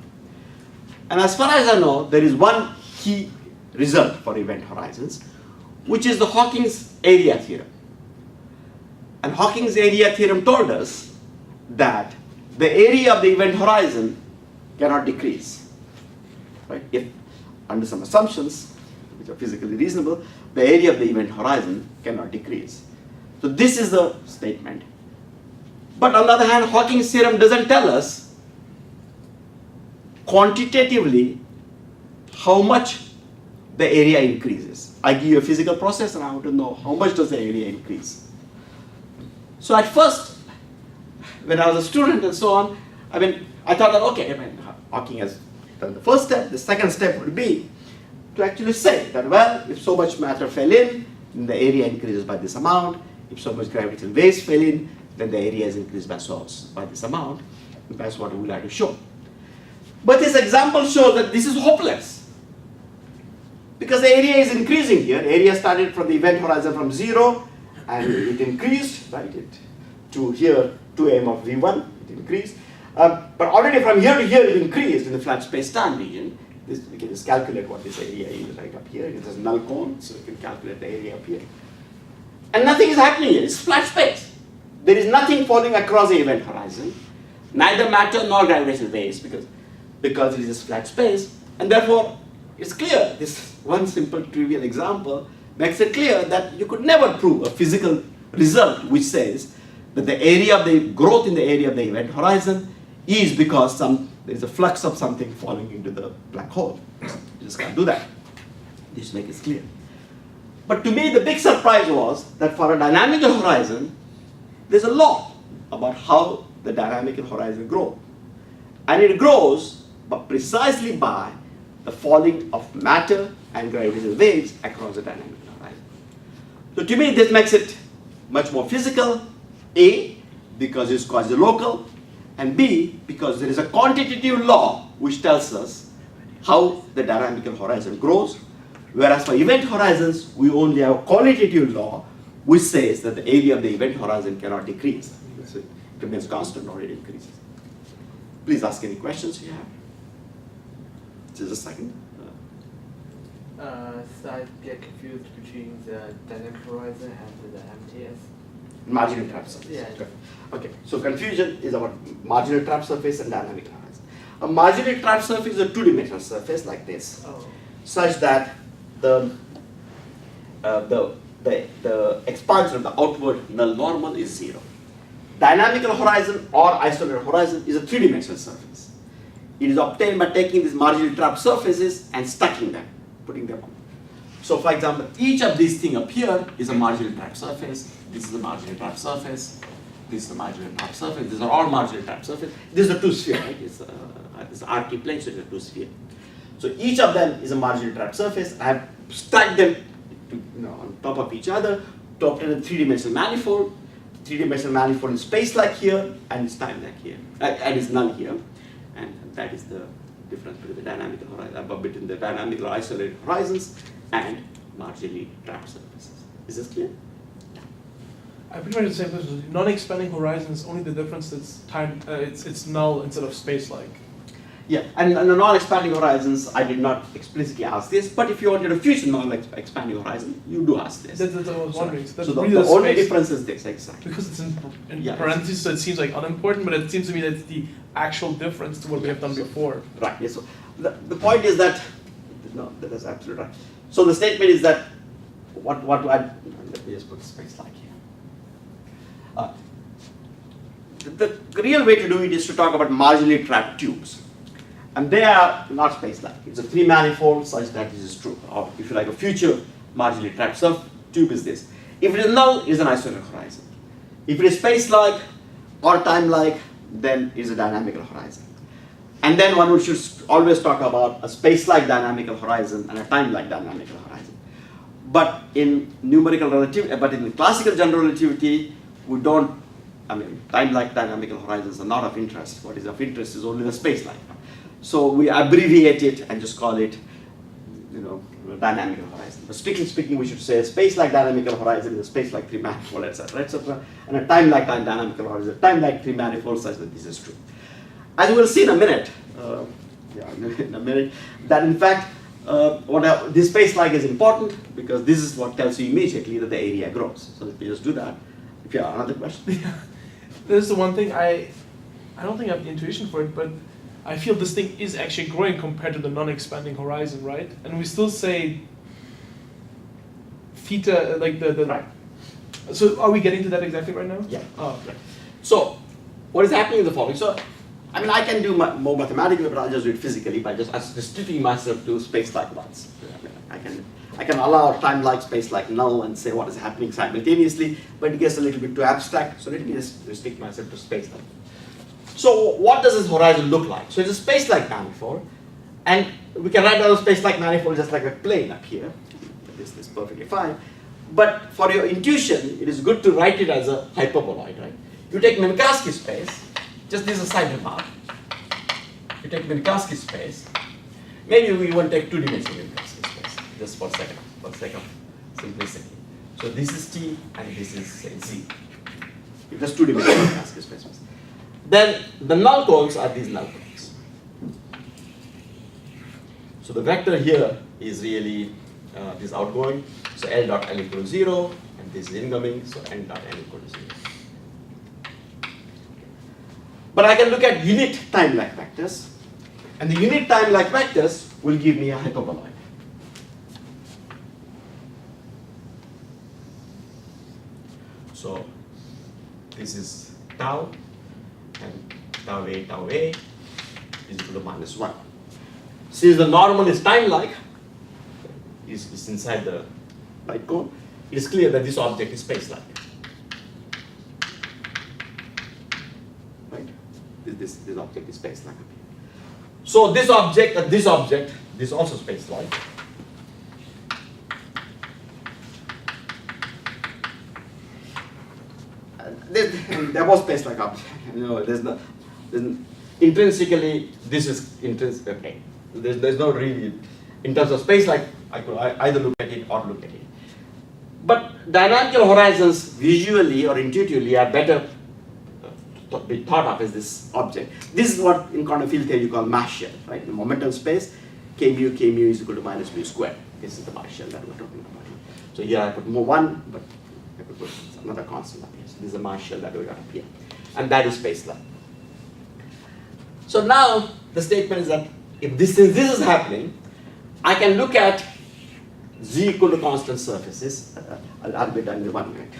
And as far as I know, there is one key result for event horizons, which is the Hawking's area theorem. And Hawking's area theorem told us that the area of the event horizon cannot decrease. Right? If, under some assumptions, which are physically reasonable, the area of the event horizon cannot decrease. So this is the statement. But on the other hand, Hawking's theorem doesn't tell us quantitatively how much the area increases. I give you a physical process and I want to know how much does the area increase. So at first, when I was a student and so on, I thought that, okay, Hawking has done the first step. The second step would be to actually say that, well, if so much matter fell in, then the area increases by this amount. If so much gravitational waves fell in, then the area is increased by this amount. That's what we would like to show. But this example shows that this is hopeless, because the area is increasing here. Area started from the event horizon from 0, and it increased, right? To here, 2m of V1, it increased. But already from here to here, it increased in the flat space-time region. We can just calculate what this area is right up here. It is a null cone, so we can calculate the area up here. And nothing is happening here. It's flat space. There is nothing falling across the event horizon, neither matter nor gravitational waves, because it is just flat space. And therefore, it's clear, this one simple trivial example makes it clear that you could never prove a physical result which says that the area of the growth in the area of the event horizon is because there's a flux of something falling into the black hole. You just can't do that. This makes it clear. But to me, the big surprise was that for a dynamical horizon, there's a law about how the dynamical horizon grows. And it grows precisely by the falling of matter and gravitational waves across the dynamical horizon. So to me, this makes it much more physical. A, because it's quasi-local, and B, because there is a quantitative law which tells us how the dynamical horizon grows. Whereas for event horizons, we only have a qualitative law which says that the area of the event horizon cannot decrease. So it remains constant or it increases. Please ask any questions you have. Just a second. So I get confused between the dynamic horizon and the MTS. Marginal trap surface. Yeah. Okay, so confusion is about marginal trap surface and dynamic horizon. A marginal trap surface is a two-dimensional surface like this, Oh. such that the expansion of the outward null normal is 0. Dynamical horizon or isolated horizon is a three-dimensional surface. It is obtained by taking these marginal trap surfaces and stacking them, putting them on. So for example, each of these things up here is a marginal trap surface. This is a marginal trap surface. This is a marginal trap surface. These are all marginal trap surface. This is a two-sphere, right? It's a RT plane, so it's a two-sphere. So each of them is a marginal trap surface. I have stacked them on top of each other to obtain a three-dimensional manifold. Three-dimensional manifold is space-like here and it's time-like here, and it's null here. And that is the difference between the dynamical horizon, between the dynamical or isolated horizons and marginally trapped surfaces. Is this clear? I pretty much the same question. Non-expanding horizon is only the difference that's time. It's null instead of space-like. Yeah, and the non-expanding horizons, I did not explicitly ask this, but if you wanted a future non-expanding horizon, you do ask this. That's what I was wondering. So, that's So really the only space- difference is this, exactly. Because it's in Yeah. parentheses, so it seems like unimportant, but it seems to me that it's the actual difference to what we have done before. Right, yes. So the point is that, no, that is absolutely right. So the statement is that, let me just put space like here. The real way to do it is to talk about marginally trapped tubes. And they are not space-like. It's a three-manifold such that this is true. Or if you like, a future marginally trapped tube is this. If it is null, it is an isolated horizon. If it is space-like or time-like, then it is a dynamical horizon. And then one should always talk about a space-like dynamical horizon and a time-like dynamical horizon. But in numerical relativity, but in classical general relativity, we don't, time-like dynamical horizons are not of interest. What is of interest is only the space-like. So we abbreviate it and just call it, dynamical horizon. But strictly speaking, we should say a space-like dynamical horizon is a space-like three-manifold, etc., and a time-like dynamical horizon, time-like three-manifold such that this is true. As we will see in a minute, that in fact, this space-like is important because this is what tells you immediately that the area grows. So let me just do that. If you have another question. Yeah. This is the one thing I don't think I have the intuition for it, but I feel this thing is actually growing compared to the non-expanding horizon, right? And we still say theta, like the Right. So are we getting to that exactly right now? Yeah. Oh, okay. So what is happening is the following. So I can do more mathematically, but I'll just do it physically by just restricting myself to space-like ones. I can allow time-like, space-like null and say what is happening simultaneously, but it gets a little bit too abstract. So let me just restrict myself to space-like. So what does this horizon look like? So it's a space-like manifold, and we can write down a space-like manifold just like a plane up here. This is perfectly fine. But for your intuition, it is good to write it as a hyperboloid, right? You take Minkowski space, just this is a side remark. You take Minkowski space, maybe we won't take two-dimensional Minkowski space, just for the sake of simplicity. So this is T and this is say Z. If there's two-dimensional Minkowski space. Then the null cones are these null cones. So the vector here is really this outgoing. So L dot L equals 0, and this is incoming, so N dot N equals 0. But I can look at unit time-like vectors, and the unit time-like vectors will give me a hyperboloid. So this is tau, and tau A is equal to -1. Since the normal is time-like, is inside the light cone, it is clear that this object is space-like. Right? This object is space-like. So this object and this object, this is also space-like. They're both space-like objects. Intrinsically, this is intrinsic. Okay. There's no really, in terms of space-like I could either look at it or look at it. But dynamical horizons visually or intuitively are better be thought of as this object. This is what in quantum field theory you call mass shell, right? In momentum space, k mu is equal to minus mu squared. This is the mass shell that we're talking about. So here I put more 1, but I could put another constant up here. So this is a mass shell that we got up here. And that is space-like. So now the statement is that if this is happening, I can look at z equal to constant surfaces. I'll be done in 1 minute.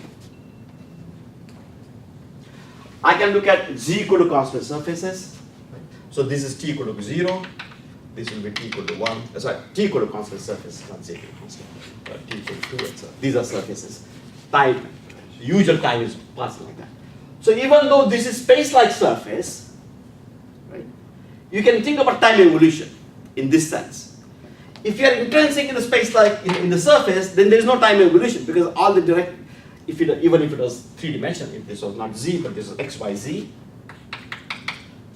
I can look at z equal to constant surfaces. So this is t equal to 0. This will be t equal to 1. Sorry, t equal to constant surface, not z equal to constant. T equal to 2, and so these are surfaces. Time, usual time is passing like that. So even though this is space-like surface, right, you can think about time evolution in this sense. If you are intrinsic in the space-like in the surface, then there is no time evolution because all the direct, even if it was 3-dimensional, if this was not z but this was x, y, z,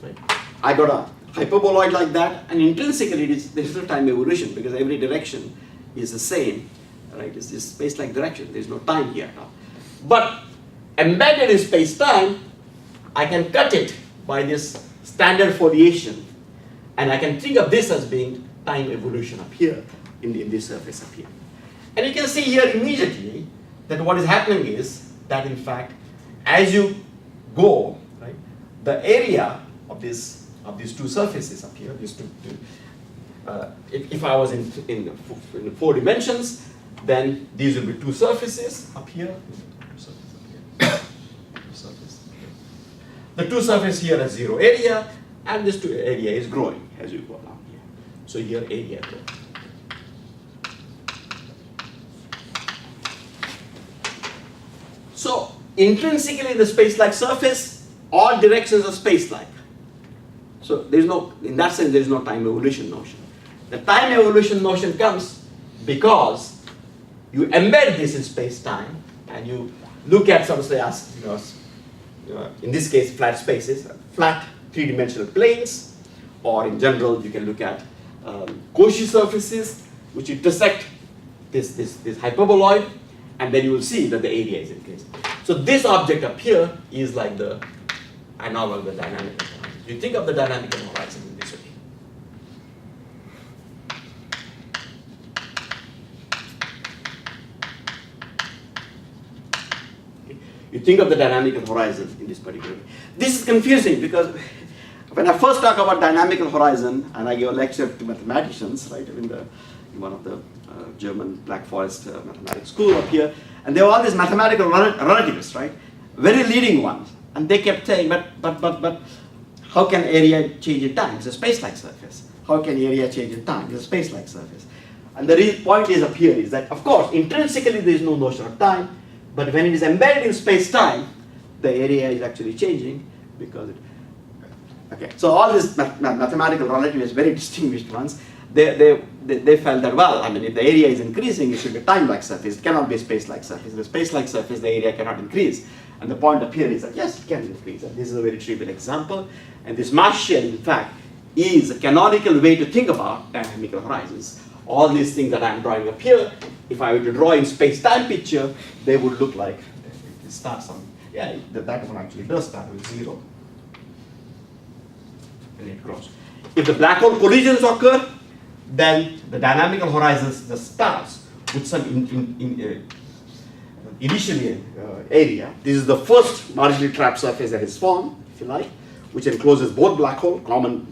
right, I got a hyperboloid like that, and intrinsically there is no time evolution because every direction is the same, right? It's just space-like direction. There is no time here at all. But embedded in space-time, I can cut it by this standard foliation, and I can think of this as being time evolution up here in this surface up here. And you can see here immediately that what is happening is that in fact, as you go, right, the area of these two surfaces up here, these two if I was in 4 dimensions, then these will be two surfaces up here. The two surfaces here are 0 area, and this two area is growing as you go along here. So here area grows. So intrinsically in the space-like surface, all directions are space-like. So there is no, in that sense, there is no time evolution notion. The time evolution notion comes because you embed this in space-time and you look at some, say, in this case, flat spaces, flat 3-dimensional planes, or in general, you can look at Cauchy surfaces which intersect this hyperboloid, and then you will see that the area is increasing. So this object up here is like the analog of the dynamical horizon. You think of the dynamical horizon in this way. You think of the dynamical horizon in this particular way. This is confusing because when I first talk about dynamical horizon, and I give a lecture to mathematicians, right, in one of the German Black Forest mathematics school up here, and they were all these mathematical relativists, right, very leading ones, and they kept saying, but how can area change in time? It's a space-like surface. How can area change in time? It's a space-like surface. And the real point is up here is that, of course, intrinsically there is no notion of time, but when it is embedded in space-time, the area is actually changing because it. Okay, so all these mathematical relativists, very distinguished ones, they felt that, well, I mean, if the area is increasing, it should be a time-like surface. It cannot be a space-like surface. The space-like surface, the area cannot increase. And the point up here is that, yes, it can increase. And this is a very trivial example. And this mass shell, in fact, is a canonical way to think about dynamical horizons. All these things that I'm drawing up here, if I were to draw in space-time picture, they would look like, it starts on, yeah, that one actually does start with 0. And it grows. If the black hole collisions occur, then the dynamical horizons just starts with some initially area. This is the first marginally trapped surface that is formed, if you like, which encloses both black hole, common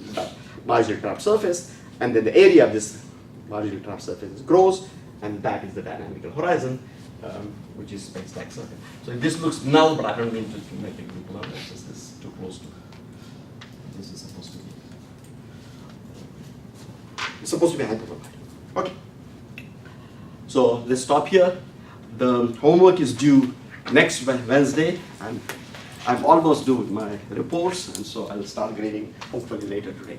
marginally trapped surface, and then the area of this marginally trapped surface grows, and that is the dynamical horizon, which is space-like surface. So this looks null, but I don't mean to make it look null. This is too close to. This is supposed to be. It's supposed to be hyperbolic. Okay. So let's stop here. The homework is due next Wednesday, and I'm almost due with my reports, and so I'll start grading hopefully later today.